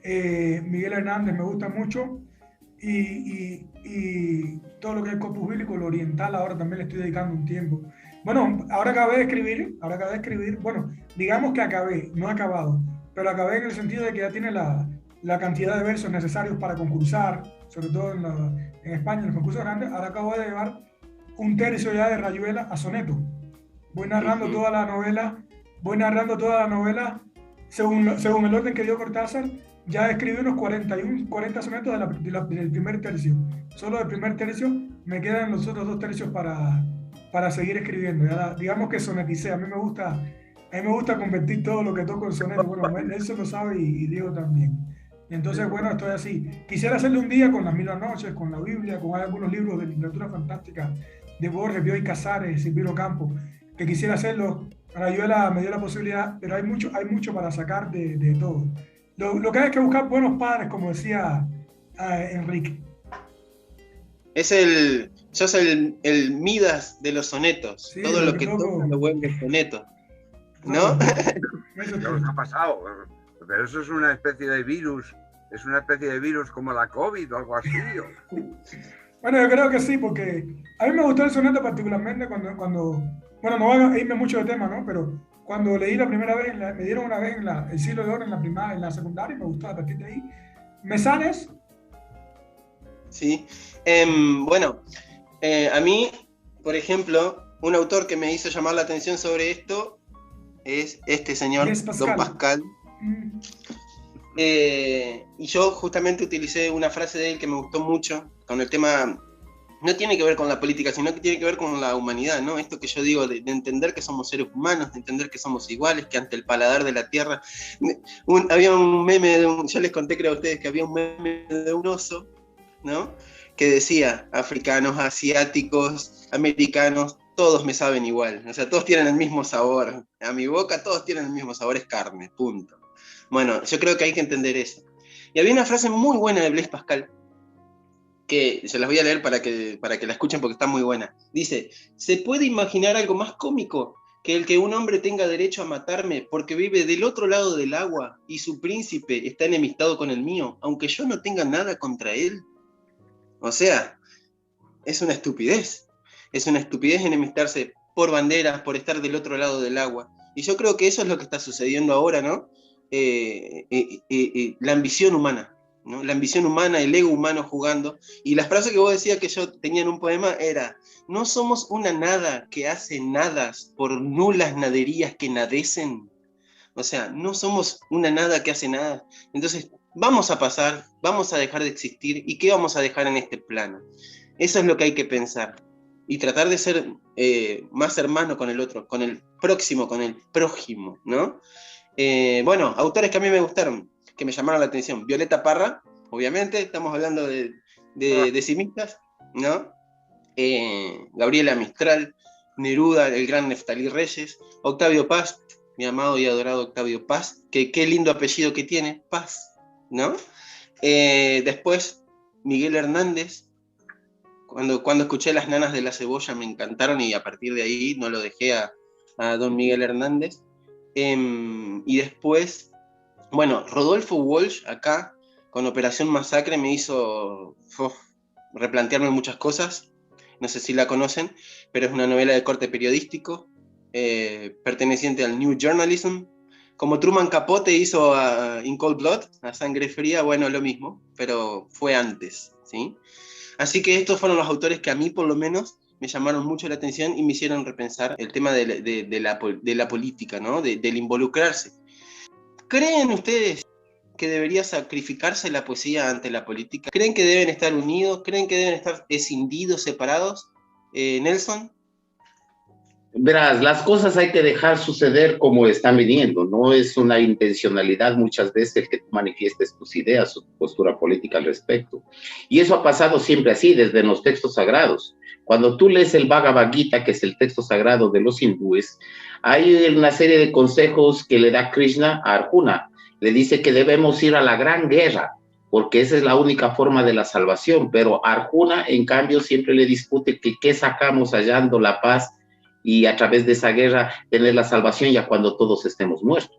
Miguel Hernández me gusta mucho, y todo lo que es corpus bíblico, lo oriental, ahora también le estoy dedicando un tiempo. Bueno, ahora acabé de escribir, bueno, digamos que acabé, no he acabado, pero acabé en el sentido de que ya tiene la cantidad de versos necesarios para concursar, sobre todo en España, en los concursos grandes. Ahora acabo de llevar un tercio ya de Rayuela a soneto. Voy narrando toda la novela según el orden que dio Cortázar. Ya escribí unos 40 sonetos del primer tercio. Solo del primer tercio, me quedan los otros 2 tercios para seguir escribiendo. Ya, digamos que soneticé. A mí me gusta convertir todo lo que toco en soneto. Bueno, él se lo sabe y Diego también. Y entonces, bueno, estoy así. Quisiera hacerle un día con Las Mil Noches, con la Biblia, con algunos libros de literatura fantástica de Borges, Bioy Casares, Silvino Campos, que quisiera hacerlo. Rayuela me dio la posibilidad, pero hay mucho para sacar de todo. Lo que hay que buscar buenos padres, como decía Enrique. Sos el Midas de los sonetos. Sí, todo lo que toca lo vuelve soneto. ¿No? ¿Qué os ha pasado? Pero eso es una especie de virus. Es una especie de virus como la COVID o algo así. Bueno, yo creo que sí, porque a mí me gustó el soneto particularmente cuando bueno, no voy a irme mucho de tema, ¿no? Pero cuando leí la primera vez, me dieron una vez el siglo de oro en la primaria, en la secundaria, y me gustó a partir de ahí. ¿Mesanes? Sí. Bueno, a mí, por ejemplo, un autor que me hizo llamar la atención sobre esto es este señor, Don Pascal. Y yo justamente utilicé una frase de él que me gustó mucho con el tema. No tiene que ver con la política, sino que tiene que ver con la humanidad, ¿no? Esto que yo digo de entender que somos seres humanos, de entender que somos iguales, que ante el paladar de la tierra. Había un meme, yo les conté, creo a ustedes, que había un meme de un oso, ¿no? Que decía, africanos, asiáticos, americanos, todos me saben igual. O sea, todos tienen el mismo sabor. A mi boca todos tienen el mismo sabor, es carne, punto. Bueno, yo creo que hay que entender eso. Y había una frase muy buena de Blaise Pascal, que se las voy a leer para que la escuchen porque está muy buena. Dice, ¿se puede imaginar algo más cómico que el que un hombre tenga derecho a matarme porque vive del otro lado del agua y su príncipe está enemistado con el mío, aunque yo no tenga nada contra él? O sea, es una estupidez. Es una estupidez enemistarse por banderas, por estar del otro lado del agua. Y yo creo que eso es lo que está sucediendo ahora, ¿no? La ambición humana, ¿no? La ambición humana, el ego humano jugando. Y la frase que vos decías que yo tenía en un poema era: no somos una nada que hace nadas por nulas naderías que nadecen. O sea, no somos una nada que hace nada. Entonces, vamos a pasar, vamos a dejar de existir. ¿Y qué vamos a dejar en este plano? Eso es lo que hay que pensar. Y tratar de ser más hermano con el otro, con el próximo, con el prójimo, ¿no? Bueno, autores que a mí me gustaron, que me llamaron la atención. Violeta Parra, obviamente, estamos hablando de cimistas, ¿no? Gabriela Mistral, Neruda, el gran Neftalí Reyes, Octavio Paz, mi amado y adorado Octavio Paz, que qué lindo apellido que tiene, Paz, ¿no? Después, Miguel Hernández. Cuando escuché Las Nanas de la Cebolla me encantaron y a partir de ahí no lo dejé a don Miguel Hernández. Y después, bueno, Rodolfo Walsh acá, con Operación Masacre, me hizo replantearme muchas cosas. No sé si la conocen, pero es una novela de corte periodístico, perteneciente al New Journalism. Como Truman Capote hizo a In Cold Blood, a Sangre Fría, bueno, lo mismo, pero fue antes, ¿sí? Así que estos fueron los autores que a mí, por lo menos, me llamaron mucho la atención y me hicieron repensar el tema de la política, ¿no? Del involucrarse. ¿Creen ustedes que debería sacrificarse la poesía ante la política? ¿Creen que deben estar unidos? ¿Creen que deben estar escindidos, separados? Nelson. Verás, las cosas hay que dejar suceder como están viniendo, no es una intencionalidad muchas veces que tú manifiestes tus ideas o tu postura política al respecto. Y eso ha pasado siempre así, desde los textos sagrados. Cuando tú lees el Bhagavad Gita, que es el texto sagrado de los hindúes, hay una serie de consejos que le da Krishna a Arjuna. Le dice que debemos ir a la gran guerra, porque esa es la única forma de la salvación. Pero Arjuna, en cambio, siempre le discute que qué sacamos hallando la paz y a través de esa guerra tener la salvación ya cuando todos estemos muertos.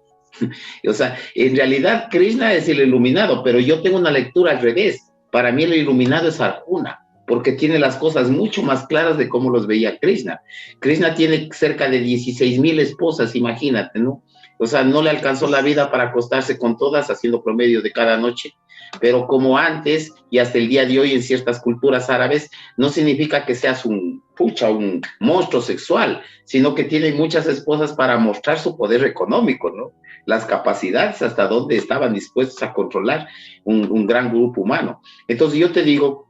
O sea, en realidad Krishna es el iluminado, pero yo tengo una lectura al revés. Para mí el iluminado es Arjuna, porque tiene las cosas mucho más claras de cómo los veía Krishna. Krishna tiene cerca de 16,000 esposas, imagínate, ¿no? O sea, no le alcanzó la vida para acostarse con todas, haciendo promedio de cada noche. Pero como antes y hasta el día de hoy en ciertas culturas árabes, no significa que seas un monstruo sexual, sino que tiene muchas esposas para mostrar su poder económico, ¿no? Las capacidades hasta donde estaban dispuestos a controlar un gran grupo humano. Entonces yo te digo,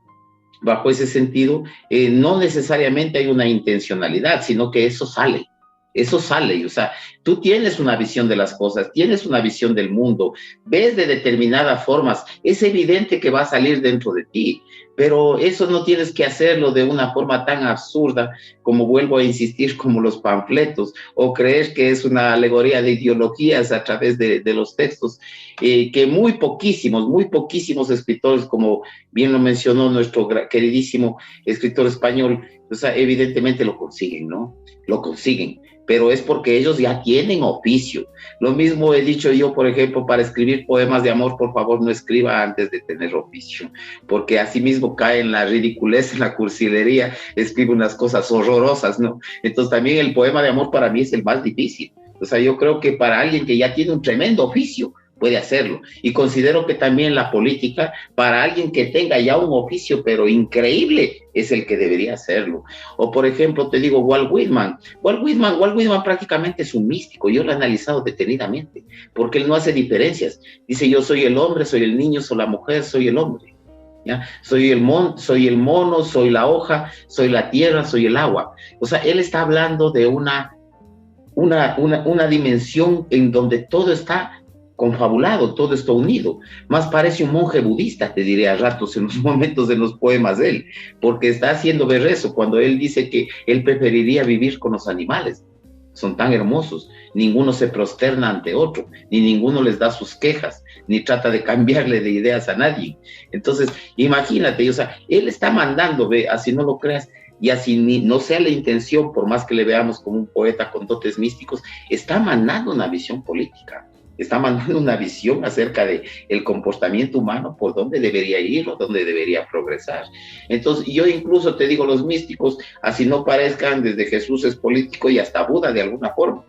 bajo ese sentido, no necesariamente hay una intencionalidad, sino que eso sale. Eso sale, o sea, tú tienes una visión de las cosas, tienes una visión del mundo, ves de determinadas formas, es evidente que va a salir dentro de ti, pero eso no tienes que hacerlo de una forma tan absurda como vuelvo a insistir, como los panfletos, o creer que es una alegoría de ideologías a través de los textos, que muy poquísimos escritores, como bien lo mencionó nuestro queridísimo escritor español, o sea, evidentemente lo consiguen, ¿no? Lo consiguen, pero es porque ellos ya tienen oficio. Lo mismo he dicho yo, por ejemplo, para escribir poemas de amor, por favor, no escriba antes de tener oficio, porque así mismo cae en la ridiculez, en la cursilería, escribe unas cosas horrorosas, ¿no? Entonces también el poema de amor para mí es el más difícil. O sea, yo creo que para alguien que ya tiene un tremendo oficio, puede hacerlo. Y considero que también la política, para alguien que tenga ya un oficio, pero increíble, es el que debería hacerlo. O, por ejemplo, te digo, Walt Whitman. Walt Whitman prácticamente es un místico. Yo lo he analizado detenidamente, porque él no hace diferencias. Dice, yo soy el hombre, soy el niño, soy la mujer, soy el hombre. ¿Ya? Soy el mono, soy la hoja, soy la tierra, soy el agua. O sea, él está hablando de una dimensión en donde todo está confabulado, todo está unido. Más parece un monje budista, te diré a ratos en los momentos de los poemas de él, porque está haciendo ver eso cuando él dice que él preferiría vivir con los animales. Son tan hermosos, ninguno se prosterna ante otro, ni ninguno les da sus quejas, ni trata de cambiarle de ideas a nadie. Entonces, imagínate, o sea, él está mandando, ve, así no lo creas, y así no sea la intención, por más que le veamos como un poeta con dotes místicos, está mandando una visión política. Está mandando una visión acerca de el comportamiento humano, por dónde debería ir o dónde debería progresar. Entonces, yo incluso te digo, los místicos, así no parezcan, desde Jesús es político y hasta Buda de alguna forma,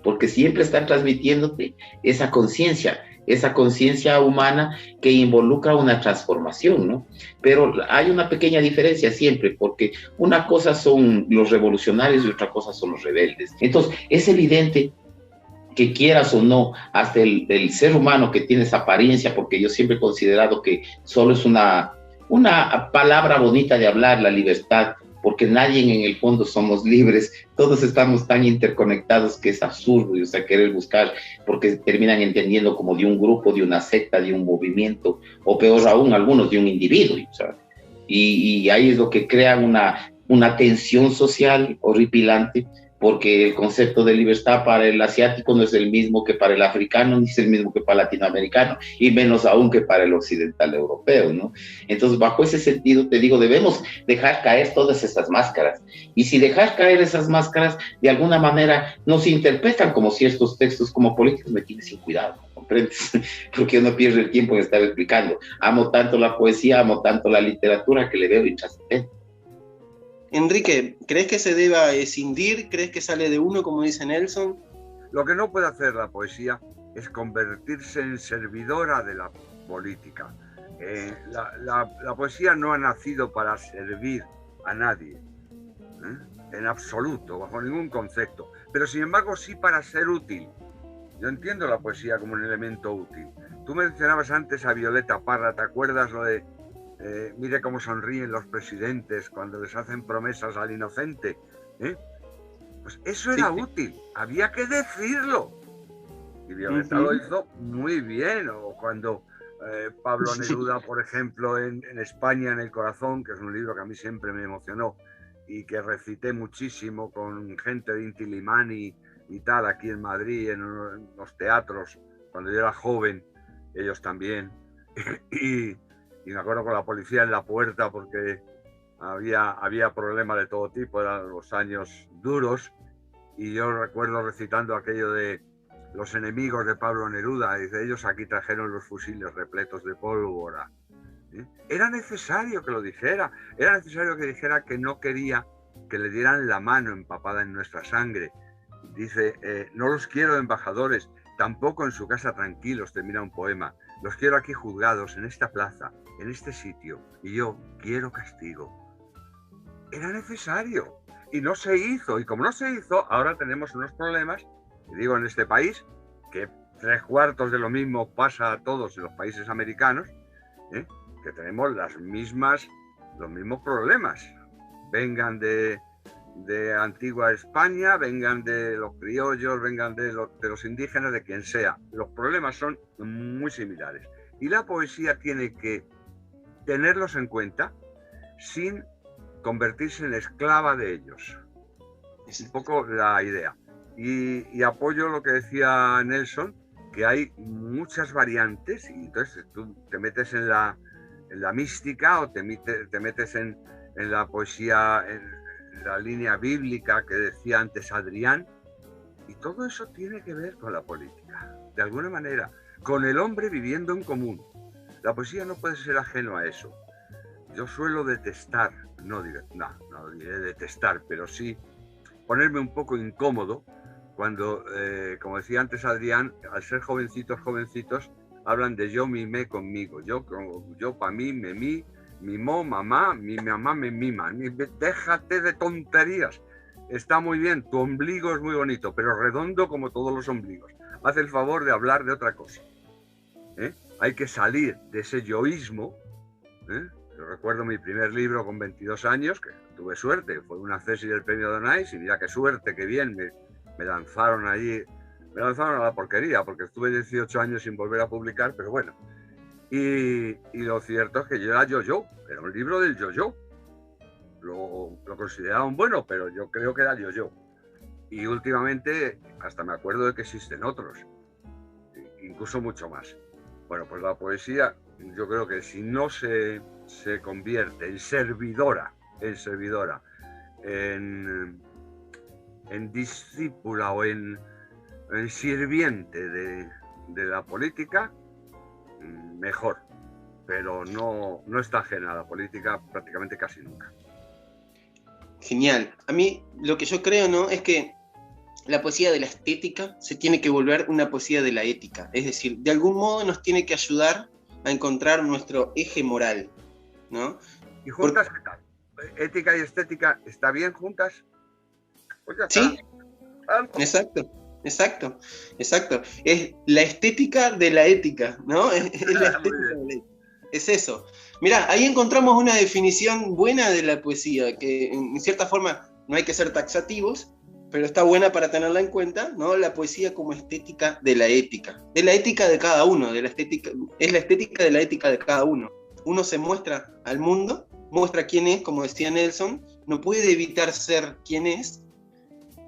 porque siempre están transmitiéndote esa conciencia humana que involucra una transformación, ¿no? Pero hay una pequeña diferencia siempre, porque una cosa son los revolucionarios y otra cosa son los rebeldes. Entonces, es evidente que quieras o no, hasta el ser humano que tiene esa apariencia, porque yo siempre he considerado que solo es una palabra bonita de hablar, la libertad, porque nadie en el fondo somos libres, todos estamos tan interconectados que es absurdo, o sea, querer buscar, porque terminan entendiendo como de un grupo, de una secta, de un movimiento, o peor aún, algunos de un individuo, o sea, y ahí es lo que crea una tensión social horripilante, porque el concepto de libertad para el asiático no es el mismo que para el africano, ni es el mismo que para el latinoamericano, y menos aún que para el occidental europeo, ¿no? Entonces, bajo ese sentido, te digo, debemos dejar caer todas esas máscaras, y si dejar caer esas máscaras, de alguna manera, nos interpretan como ciertos textos como políticos, me tiene sin cuidado, ¿comprendes? Porque yo no pierdo el tiempo en estar explicando. Amo tanto la poesía, amo tanto la literatura, que le veo intrascendente. Enrique, ¿crees que se deba escindir? ¿Crees que sale de uno, como dice Nelson? Lo que no puede hacer la poesía es convertirse en servidora de la política. La poesía no ha nacido para servir a nadie, en absoluto, bajo ningún concepto, pero sin embargo sí para ser útil. Yo entiendo la poesía como un elemento útil. Tú mencionabas antes a Violeta Parra, ¿te acuerdas lo de mire cómo sonríen los presidentes cuando les hacen promesas al inocente? Pues eso era útil, había que decirlo. Y Violeta lo hizo muy bien. O cuando Pablo Neruda, por ejemplo, en España, en el corazón, que es un libro que a mí siempre me emocionó y que recité muchísimo con gente de Inti Illimani y tal, aquí en Madrid, en los teatros, cuando yo era joven, ellos también. Y me acuerdo con la policía en la puerta porque había problemas de todo tipo, eran los años duros. Y yo recuerdo recitando aquello de los enemigos de Pablo Neruda, dice, ellos aquí trajeron los fusiles repletos de pólvora. Era necesario que lo dijera, era necesario que dijera que no quería que le dieran la mano empapada en nuestra sangre. Dice, no los quiero embajadores, tampoco en su casa tranquilos, termina un poema. Los quiero aquí juzgados, en esta plaza, en este sitio, y yo quiero castigo. Era necesario, y no se hizo, y como no se hizo, ahora tenemos unos problemas, y digo en este país, que 3/4 de lo mismo pasa a todos en los países americanos, que tenemos los mismos problemas. Vengan de antigua España, vengan de los criollos, vengan de los indígenas, de quien sea. Los problemas son muy similares. Y la poesía tiene que tenerlos en cuenta sin convertirse en esclava de ellos. Es un poco la idea. Y apoyo lo que decía Nelson, que hay muchas variantes, y entonces tú te metes en la mística o te metes en la poesía, en la línea bíblica que decía antes Adrián, y todo eso tiene que ver con la política, de alguna manera, con el hombre viviendo en común. La poesía no puede ser ajeno a eso. Yo suelo detestar, no diré detestar, pero sí ponerme un poco incómodo cuando, como decía antes Adrián, al ser jovencitos, hablan de yo mimé conmigo, yo para mí, me mimó mamá, mi mamá me mima. Déjate de tonterías. Está muy bien, tu ombligo es muy bonito, pero redondo como todos los ombligos. Haz el favor de hablar de otra cosa. Hay que salir de ese yoísmo. Yo recuerdo mi primer libro con 22 años, que tuve suerte, fue una tesis del premio Donais, y mira qué suerte, qué bien, me lanzaron allí, me lanzaron a la porquería, porque estuve 18 años sin volver a publicar, pero bueno. Y lo cierto es que yo era yo-yo, era un libro del yo-yo. Lo consideraban bueno, pero yo creo que era yo-yo. Y últimamente hasta me acuerdo de que existen otros, incluso mucho más. Bueno, pues la poesía, yo creo que si no se convierte en servidora, en discípula o en sirviente de la política, mejor, pero no está ajena a la política prácticamente casi nunca. Genial. A mí lo que yo creo, ¿no?, es que la poesía de la estética se tiene que volver una poesía de la ética. Es decir, de algún modo nos tiene que ayudar a encontrar nuestro eje moral, ¿no? ¿Y juntas qué tal? ¿Ética y estética está bien juntas? Pues ya está. Sí, exacto. Es la estética de la ética, ¿no? Es la estética de la ética. Es eso. Mirá, ahí encontramos una definición buena de la poesía, que en cierta forma no hay que ser taxativos, pero está buena para tenerla en cuenta, ¿no? La poesía como estética de la ética de cada uno, es la estética de la ética de cada uno. Uno se muestra al mundo, muestra quién es, como decía Nelson, no puede evitar ser quien es,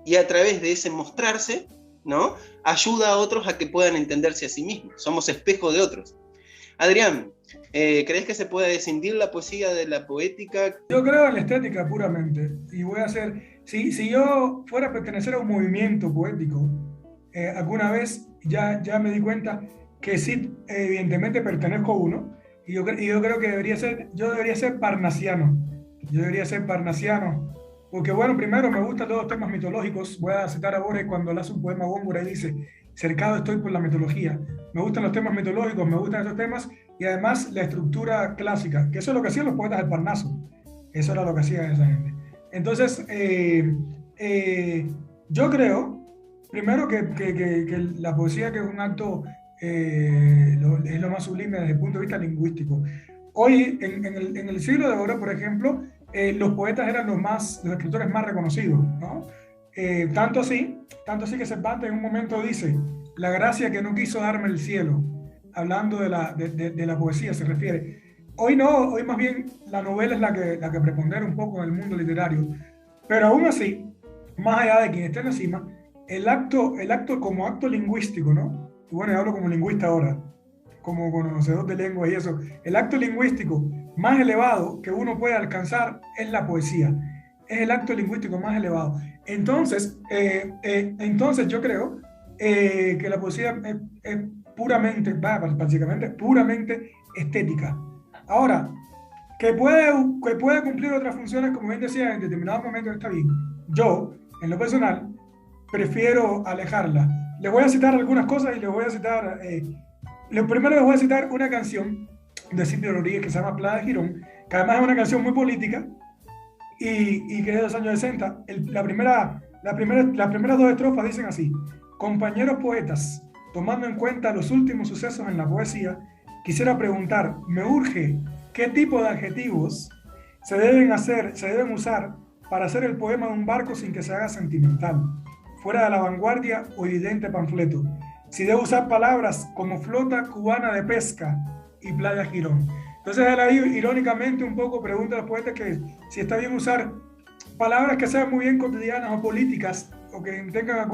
y a través de ese mostrarse, ¿no?, ayuda a otros a que puedan entenderse a sí mismos. Somos espejo de otros. Adrián, ¿crees que se puede descindir la poesía de la poética? Yo creo en la estética puramente, y voy a hacer, si yo fuera a pertenecer a un movimiento poético, alguna vez ya me di cuenta que sí, evidentemente pertenezco a uno, y yo creo que debería ser parnasiano. Yo debería ser parnasiano, porque bueno, primero me gustan todos los temas mitológicos. Voy a citar a Borges cuando le hace un poema a Góngora y dice: cercado estoy por la mitología. Me gustan los temas mitológicos, me gustan esos temas, y además la estructura clásica, que eso es lo que hacían los poetas del Parnaso. Eso era lo que hacía esa gente. Entonces, yo creo, primero que la poesía, que es un acto, es lo más sublime desde el punto de vista lingüístico. Hoy, en el siglo de oro, por ejemplo, los poetas eran los escritores más reconocidos, ¿no? Tanto así que Cervantes en un momento dice, la gracia que no quiso darme el cielo, hablando de la poesía se refiere. Hoy no, hoy más bien la novela es la que prepondera un poco en el mundo literario, pero aún así, más allá de quien esté encima, el acto como acto lingüístico, ¿no? Y bueno, yo hablo como lingüista ahora, como conocedor de lengua y eso, el acto lingüístico más elevado que uno puede alcanzar es la poesía, es el acto lingüístico más elevado. Entonces yo creo que la poesía es puramente, básicamente, puramente estética. Ahora, que puede cumplir otras funciones, como bien decía, en determinados momentos está bien. Yo, en lo personal, prefiero alejarla. Les voy a citar algunas cosas y les voy a citar... primero les voy a citar una canción de Silvio Rodríguez que se llama Playa de Girón, que además es una canción muy política y que es de los años 60. Las primeras dos estrofas dicen así: compañeros poetas, tomando en cuenta los últimos sucesos en la poesía, quisiera preguntar, me urge, ¿qué tipo de adjetivos se deben usar para hacer el poema de un barco sin que se haga sentimental, fuera de la vanguardia o evidente panfleto? Si debo usar palabras como flota cubana de pesca y playa Girón. Entonces él ahí irónicamente un poco pregunta a los poetas que si está bien usar palabras que sean muy bien cotidianas o políticas o que tengan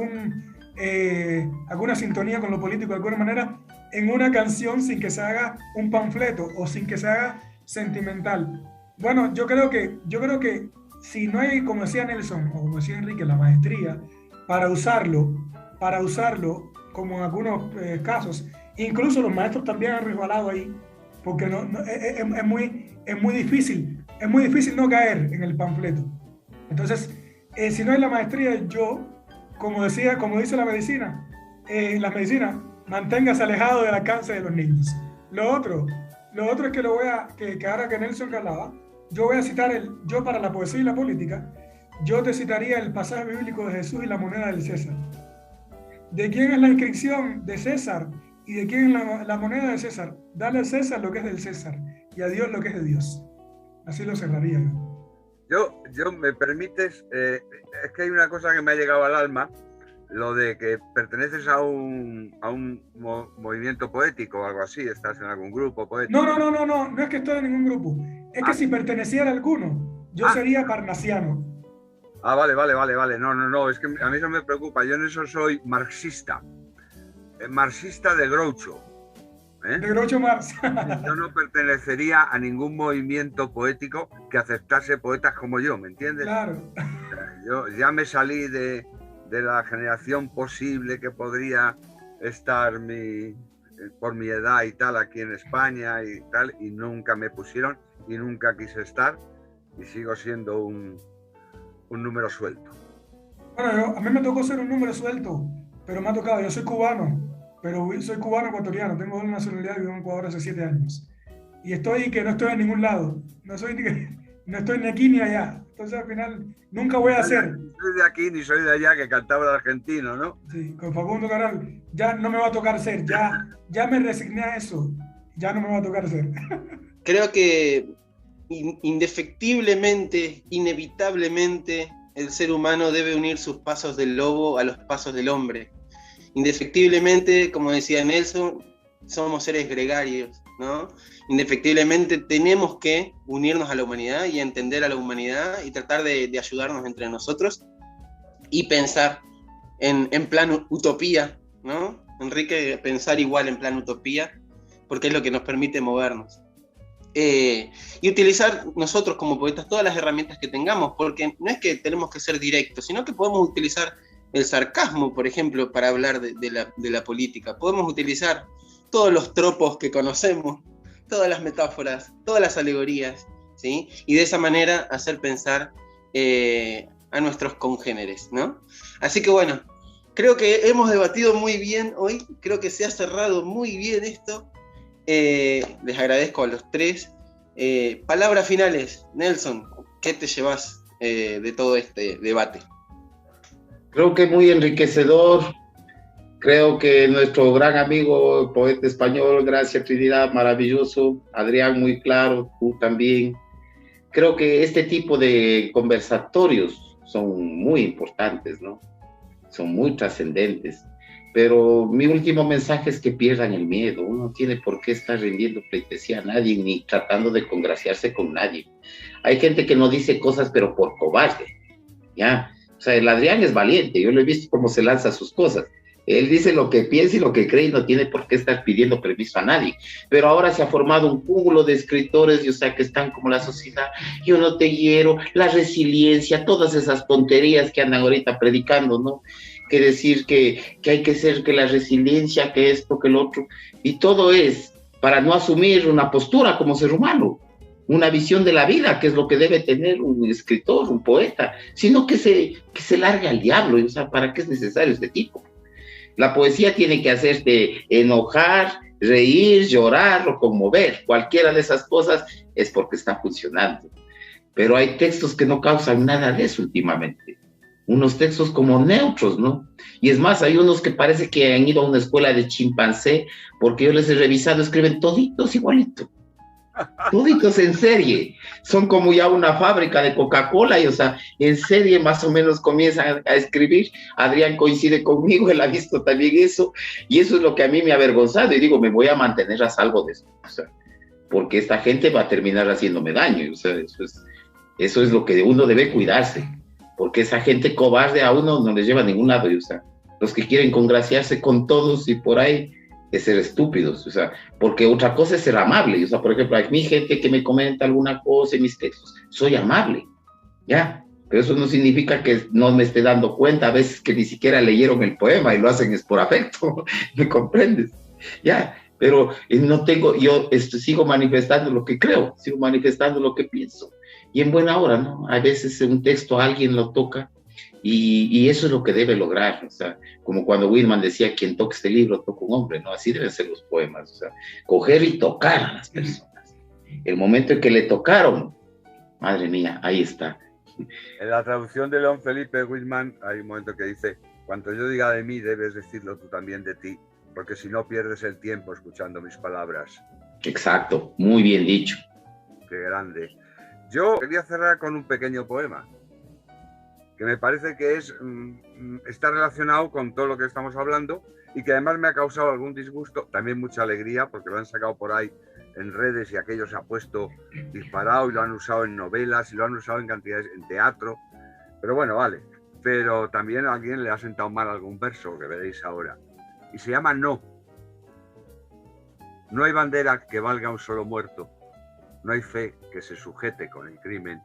alguna sintonía con lo político de alguna manera en una canción sin que se haga un panfleto o sin que se haga sentimental. Bueno, yo creo que si no hay, como decía Nelson o como decía Enrique, la maestría para usarlo como en algunos casos, incluso los maestros también han resbalado ahí, porque es muy difícil no caer en el panfleto. Entonces, si no hay la maestría, como dice la medicina, manténgase alejado del alcance de los niños. Lo otro es que ahora que Nelson hablaba, yo voy a citar yo para la poesía y la política, yo te citaría el pasaje bíblico de Jesús y la moneda del César. ¿De quién es la inscripción? De César. ¿Y de quién es la moneda de César? Dale al César lo que es del César y a Dios lo que es de Dios. Así lo cerraría yo. Yo me permites, es que hay una cosa que me ha llegado al alma, lo de que perteneces a un movimiento poético o algo así, estás en algún grupo poético. No es que estoy en ningún grupo. Es que si perteneciera a alguno, yo sería parnasiano. Vale. No, es que a mí eso me preocupa. Yo en eso soy marxista. Marxista de Groucho. De Groucho Marx. Yo no pertenecería a ningún movimiento poético que aceptase poetas como yo, ¿me entiendes? Claro. Yo ya me salí de la generación posible que podría estar por mi edad y tal aquí en España y tal, y nunca me pusieron y nunca quise estar y sigo siendo un número suelto. Bueno, a mí me tocó ser un número suelto, pero me ha tocado. Yo soy cubano, pero soy cubano ecuatoriano, tengo doble nacionalidad y vivo en Ecuador hace 7 años. Y no estoy en ningún lado, no estoy ni aquí ni allá. Entonces al final nunca voy a hacer. Ni soy de aquí ni soy de allá, que cantaba el argentino, ¿no? Sí, con Facundo Cabral ya no me va a tocar ser, ya me resigné a eso, ya no me va a tocar ser. Creo que indefectiblemente, inevitablemente, el ser humano debe unir sus pasos del lobo a los pasos del hombre. Indefectiblemente, como decía Nelson, somos seres gregarios, ¿no? Indefectiblemente tenemos que unirnos a la humanidad y entender a la humanidad y tratar de ayudarnos entre nosotros y pensar en plan utopía, ¿no? Enrique, pensar igual en plan utopía, porque es lo que nos permite movernos. Y utilizar nosotros como poetas todas las herramientas que tengamos, porque no es que tenemos que ser directos, sino que podemos utilizar el sarcasmo, por ejemplo, para hablar de la política. Podemos utilizar todos los tropos que conocemos, todas las metáforas, todas las alegorías, ¿sí? Y de esa manera hacer pensar a nuestros congéneres, ¿no? Así que bueno, creo que hemos debatido muy bien hoy, creo que se ha cerrado muy bien esto. Les agradezco a los tres. Palabras finales, Nelson, ¿qué te llevas de todo este debate? Creo que muy enriquecedor. Creo que nuestro gran amigo, poeta español, Gracia Trinidad, maravilloso. Adrián, muy claro, tú también. Creo que este tipo de conversatorios son muy importantes, ¿no? Son muy trascendentes. Pero mi último mensaje es que pierdan el miedo. Uno no tiene por qué estar rindiendo pleitesía a nadie, ni tratando de congraciarse con nadie. Hay gente que no dice cosas, pero por cobarde, ¿ya? O sea, el Adrián es valiente, yo lo he visto cómo se lanza sus cosas. Él dice lo que piensa y lo que cree y no tiene por qué estar pidiendo permiso a nadie. Pero ahora se ha formado un cúmulo de escritores, y, o sea, que están como la sociedad, yo no te quiero, la resiliencia, todas esas tonterías que andan ahorita predicando, ¿no? Que decir que hay que ser, que la resiliencia, que esto, que el otro. Y todo es para no asumir una postura como ser humano, una visión de la vida, que es lo que debe tener un escritor, un poeta, sino que se largue al diablo. O sea, ¿para qué es necesario este tipo? La poesía tiene que hacerte enojar, reír, llorar o conmover. Cualquiera de esas cosas es porque está funcionando. Pero hay textos que no causan nada de eso últimamente. Unos textos como neutros, ¿no? Y es más, hay unos que parece que han ido a una escuela de chimpancé, porque yo les he revisado, escriben toditos igualito. Toditos en serie. Son como ya una fábrica de Coca-Cola, y o sea, en serie más o menos comienzan a escribir. Adrián coincide conmigo, él ha visto también eso, y eso es lo que a mí me ha avergonzado, y digo, me voy a mantener a salvo de eso, o sea, porque esta gente va a terminar haciéndome daño, o sea, eso es lo que uno debe cuidarse, porque esa gente cobarde a uno no les lleva a ningún lado, y, o sea, los que quieren congraciarse con todos y por ahí, es ser estúpidos, o sea, porque otra cosa es ser amable. O sea, por ejemplo, hay mi gente que me comenta alguna cosa en mis textos, soy amable, ¿ya? Pero eso no significa que no me esté dando cuenta a veces que ni siquiera leyeron el poema y lo hacen es por afecto, ¿me comprendes? ¿Ya? Pero no tengo, yo sigo manifestando lo que creo, sigo manifestando lo que pienso, y en buena hora, ¿no? A veces un texto alguien lo toca, y eso es lo que debe lograr, o sea, como cuando Whitman decía, quien toque este libro, toca un hombre, ¿no? Así deben ser los poemas, o sea, coger y tocar a las personas. El momento en que le tocaron, madre mía, ahí está. En la traducción de León Felipe Whitman hay un momento que dice, cuanto yo diga de mí, debes decirlo tú también de ti, porque si no pierdes el tiempo escuchando mis palabras. Exacto, muy bien dicho. Qué grande. Yo quería cerrar con un pequeño poema, que me parece que está relacionado con todo lo que estamos hablando y que además me ha causado algún disgusto, también mucha alegría, porque lo han sacado por ahí en redes y aquello se ha puesto disparado y lo han usado en novelas y lo han usado en cantidades, en teatro, pero bueno, vale. Pero también a alguien le ha sentado mal algún verso, que veréis ahora, y se llama No. No hay bandera que valga un solo muerto, no hay fe que se sujete con el crimen,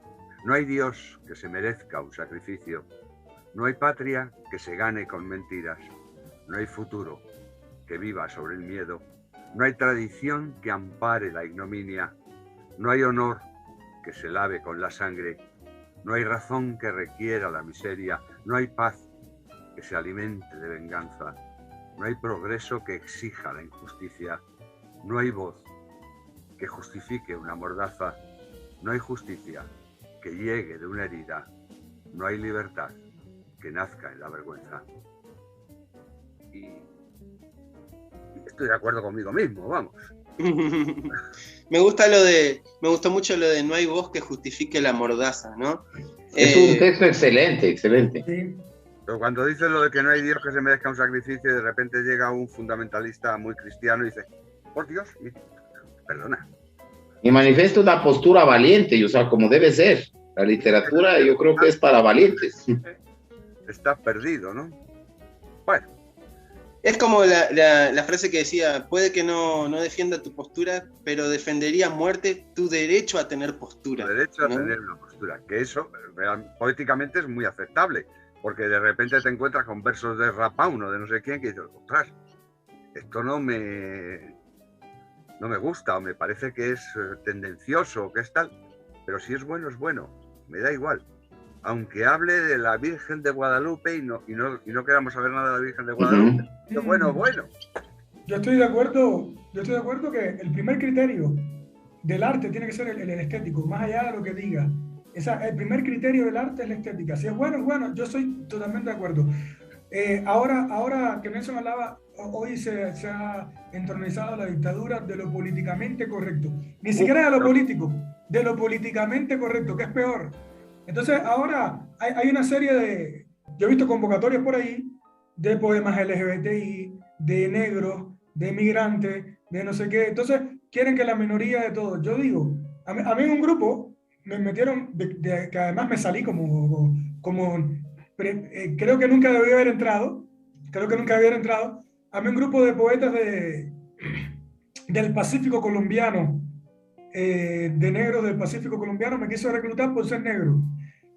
no hay Dios que se merezca un sacrificio, no hay patria que se gane con mentiras, no hay futuro que viva sobre el miedo, no hay tradición que ampare la ignominia, no hay honor que se lave con la sangre, no hay razón que requiera la miseria, no hay paz que se alimente de venganza, no hay progreso que exija la injusticia, no hay voz que justifique una mordaza, no hay justicia que llegue de una herida, no hay libertad que nazca en la vergüenza. Y estoy de acuerdo conmigo mismo, vamos. Me gustó mucho lo de no hay voz que justifique la mordaza, ¿no? Es un texto excelente, excelente. Sí. Pero cuando dices lo de que no hay Dios que se merezca un sacrificio, de repente llega un fundamentalista muy cristiano y dice, por Dios, perdona. Y manifiesta una postura valiente, y, o sea, como debe ser. La literatura yo creo que es para valientes. Estás perdido, ¿no? Bueno. Es como la frase que decía, puede que no defienda tu postura, pero defendería a muerte tu derecho a tener postura. Tu derecho a tener una postura, que eso poéticamente es muy aceptable, porque de repente te encuentras con versos de Rapaun o de no sé quién que dices, ostras, esto no me gusta, o me parece que es tendencioso, o que es tal, pero si es bueno, me da igual. Aunque hable de la Virgen de Guadalupe y no queramos saber nada de la Virgen de Guadalupe. Bueno. Yo estoy de acuerdo que el primer criterio del arte tiene que ser el estético, más allá de lo que diga. El primer criterio del arte es la estética. Si es bueno, yo soy totalmente de acuerdo. Ahora que Nelson hablaba, hoy se ha entronizado la dictadura de lo políticamente correcto. Ni siquiera de lo político, de lo políticamente correcto, que es peor. Entonces ahora hay una serie de, yo he visto convocatorias por ahí de poemas LGBTI, de negros, de migrantes, de no sé qué. Entonces quieren que la minoría de todos. Yo digo, a mí en un grupo me metieron, que además me salí creo que nunca debí haber entrado, a mí un grupo de poetas del Pacífico colombiano, de negros del Pacífico colombiano, me quiso reclutar por ser negro.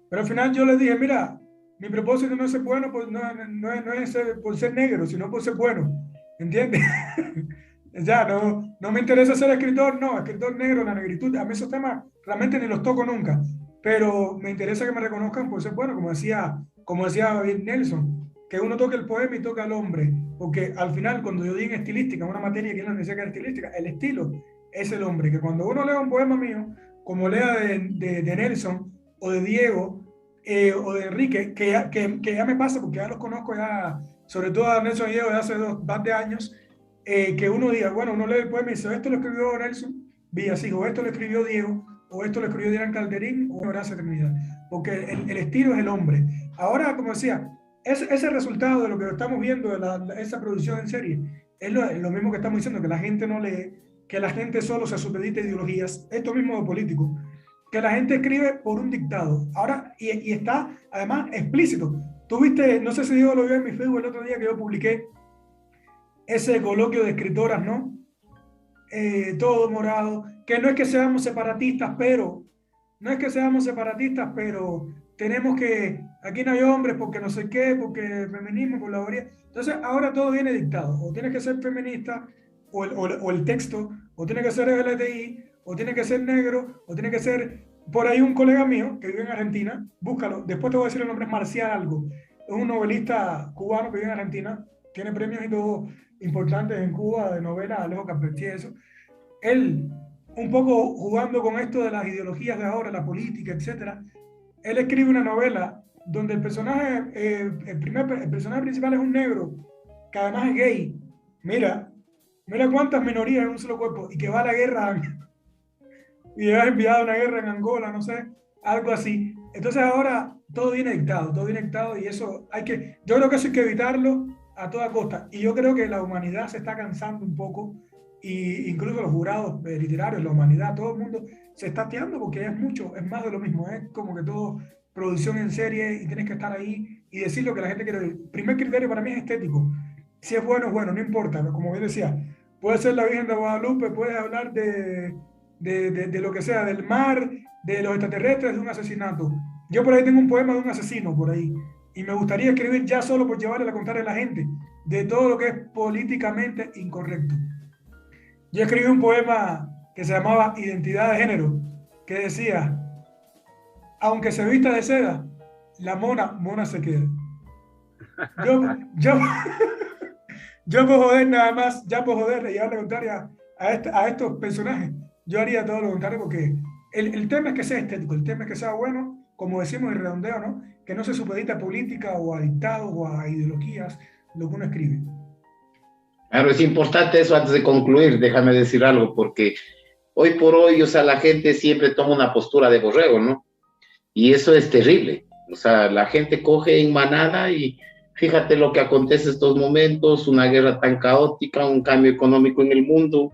Pero al final yo les dije, mira, mi propósito no es ser bueno, pues no es por ser negro, sino por ser bueno. ¿Entiendes? Ya, no me interesa ser escritor, no, escritor negro, la negritud. A mí esos temas realmente ni los toco nunca. Pero me interesa que me reconozcan por ser bueno, como decía David Nelson, que uno toque el poema y toca al hombre. Porque al final, cuando yo digo en estilística, una materia que él no decía que era estilística, el estilo es el hombre. Que cuando uno lea un poema mío, como lea de Nelson o de Diego, o de Enrique, que ya me pasa porque ya los conozco ya, sobre todo a Nelson y Diego de hace dos años, que uno diga, bueno, uno lee el poema y dice, esto lo escribió Nelson Villasig, o esto lo escribió Diego, o esto lo escribió Adrián Calderín, o Horacio Trinidad, porque el estilo es el hombre. Ahora, como decía, ese resultado de lo que estamos viendo de esa producción en serie, es lo mismo que estamos diciendo, que la gente no lee, que la gente solo se supedita a ideologías, esto mismo de político, que la gente escribe por un dictado. Ahora, y está además explícito. Tú viste, no sé si Diego lo vio en mi Facebook el otro día que yo publiqué ese coloquio de escritoras, ¿no? Todo morado, que no es que seamos separatistas, pero tenemos que, aquí no hay hombres porque no sé qué, porque feminismo, por la mayoría. Entonces, ahora todo viene dictado. O tienes que ser feminista, o el texto, o tiene que ser LGBTI, o tiene que ser negro, o tiene que ser... Por ahí un colega mío que vive en Argentina, búscalo, después te voy a decir el nombre, es Marcial algo, es un novelista cubano que vive en Argentina, tiene premios y todo importantes en Cuba, de novela, Alejo Carpentier, eso. Él, un poco jugando con esto de las ideologías de ahora, la política, etcétera, él escribe una novela donde el personaje principal es un negro, que además es gay. Mira cuántas minorías en un solo cuerpo, y que va a la guerra, y es enviado a una guerra en Angola, no sé, algo así. Entonces ahora todo viene dictado, y eso yo creo que eso hay que evitarlo a toda costa. Y yo creo que la humanidad se está cansando un poco, y incluso los jurados literarios, la humanidad, todo el mundo se está hateando porque es más de lo mismo, es como que todo producción en serie y tienes que estar ahí y decir lo que la gente quiere oír. Primer criterio para mí es estético. Si es bueno, no importa, como bien decía, puede ser la Virgen de Guadalupe, puedes hablar de lo que sea, del mar, de los extraterrestres, de un asesinato. Yo por ahí tengo un poema de un asesino por ahí, y me gustaría escribir ya solo por llevarle a contar a la gente de todo lo que es políticamente incorrecto. Yo escribí un poema que se llamaba Identidad de Género, que decía, aunque se vista de seda, la mona se queda. Yo por joder nada más, ya por joder y darle contraria a estos personajes, yo haría todo lo contrario, porque el tema es que sea estético, el tema es que sea bueno, como decimos en redondeo, ¿no? Que no se supedita a política o a dictados o a ideologías lo que uno escribe. Claro, es importante eso. Antes de concluir, déjame decir algo, porque hoy por hoy, o sea, la gente siempre toma una postura de borrego, ¿no? Y eso es terrible. O sea, la gente coge en manada y fíjate lo que acontece en estos momentos, una guerra tan caótica, un cambio económico en el mundo,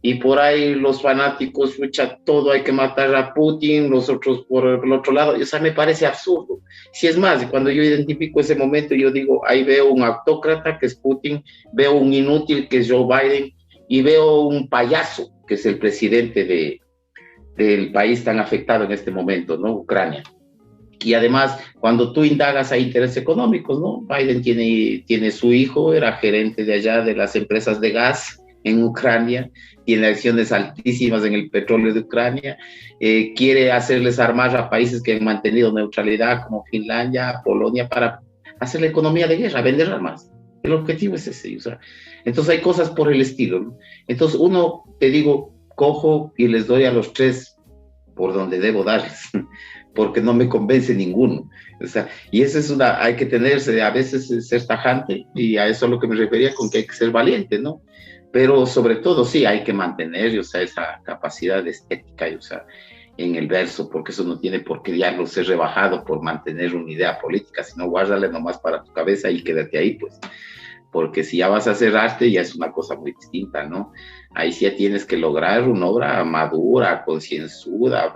y por ahí los fanáticos, todo hay que matar a Putin, los otros por el otro lado. O sea, me parece absurdo. Si es más, cuando yo identifico ese momento, yo digo, ahí veo un autócrata que es Putin, veo un inútil que es Joe Biden, y veo un payaso que es el presidente del país tan afectado en este momento, ¿no? Ucrania. Y además, cuando tú indagas a intereses económicos, ¿no? Biden tiene su hijo, era gerente de allá de las empresas de gas en Ucrania, tiene acciones altísimas en el petróleo de Ucrania, quiere hacerles armar a países que han mantenido neutralidad como Finlandia, Polonia, para hacer la economía de guerra, vender armas. El objetivo es ese. O sea, entonces hay cosas por el estilo, ¿no? Entonces uno, te digo, cojo y les doy a los tres por donde debo darles, porque no me convence ninguno. O sea, y eso es hay que tenerse, a veces ser tajante, y a eso es a lo que me refería con que hay que ser valiente, ¿no? Pero sobre todo sí hay que mantener, o sea, esa capacidad estética, o sea, en el verso, porque eso no tiene por qué ya lo ser rebajado por mantener una idea política, sino guárdale nomás para tu cabeza y quédate ahí, pues. Porque si ya vas a hacer arte, ya es una cosa muy distinta, ¿no? Ahí sí ya tienes que lograr una obra madura, concienzuda,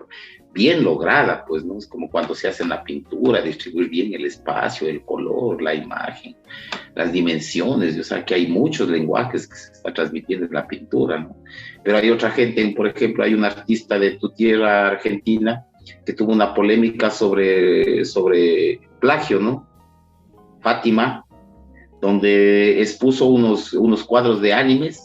bien lograda, pues, ¿no? Es como cuando se hace en la pintura, distribuir bien el espacio, el color, la imagen, las dimensiones, o sea, que hay muchos lenguajes que se está transmitiendo en la pintura, ¿no? Pero hay otra gente, por ejemplo, hay un artista de tu tierra, Argentina, que tuvo una polémica sobre plagio, ¿no? Fátima, donde expuso unos cuadros de animes,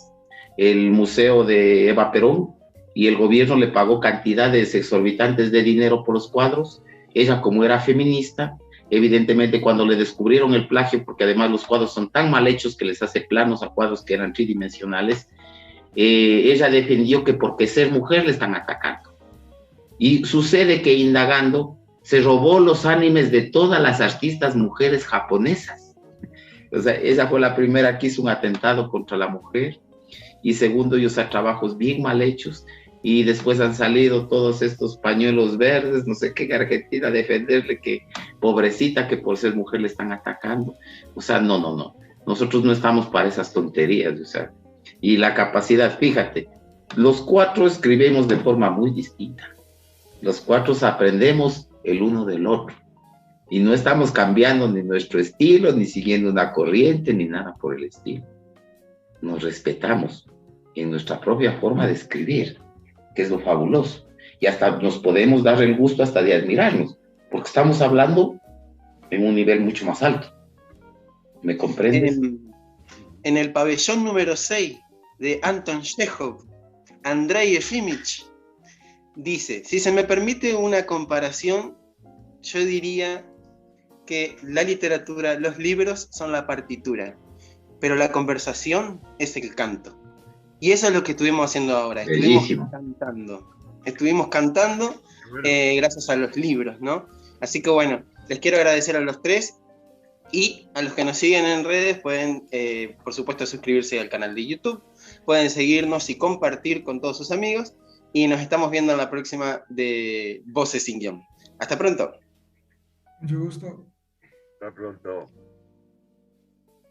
el museo de Eva Perón, y el gobierno le pagó cantidades exorbitantes de dinero por los cuadros. Ella, como era feminista, evidentemente cuando le descubrieron el plagio, porque además los cuadros son tan mal hechos que les hace planos a cuadros que eran tridimensionales, ella defendió que porque ser mujer le están atacando. Y sucede que indagando, se robó los animes de todas las artistas mujeres japonesas. O sea, esa fue la primera que hizo un atentado contra la mujer. Y segundo, ellos hacen trabajos bien mal hechos. Y después han salido todos estos pañuelos verdes, no sé qué, en Argentina, a defenderle que pobrecita, que por ser mujer le están atacando. O sea, no. Nosotros no estamos para esas tonterías, o sea. Y la capacidad, fíjate, los cuatro escribimos de forma muy distinta. Los cuatro aprendemos el uno del otro. Y no estamos cambiando ni nuestro estilo, ni siguiendo una corriente, ni nada por el estilo. Nos respetamos en nuestra propia forma de escribir, que es lo fabuloso. Y hasta nos podemos dar el gusto hasta de admirarnos, porque estamos hablando en un nivel mucho más alto. ¿Me comprendes? En el pabellón número 6 de Anton Chekhov, Andrei Efimich dice, si se me permite una comparación, yo diría que la literatura, los libros son la partitura, pero la conversación es el canto. Y eso es lo que estuvimos haciendo ahora. Estuvimos cantando gracias a los libros, ¿no? Así que bueno, les quiero agradecer a los tres y a los que nos siguen en redes pueden, por supuesto, suscribirse al canal de YouTube, pueden seguirnos y compartir con todos sus amigos y nos estamos viendo en la próxima de Voces sin Guión. Hasta pronto. Mucho gusto. Hasta pronto.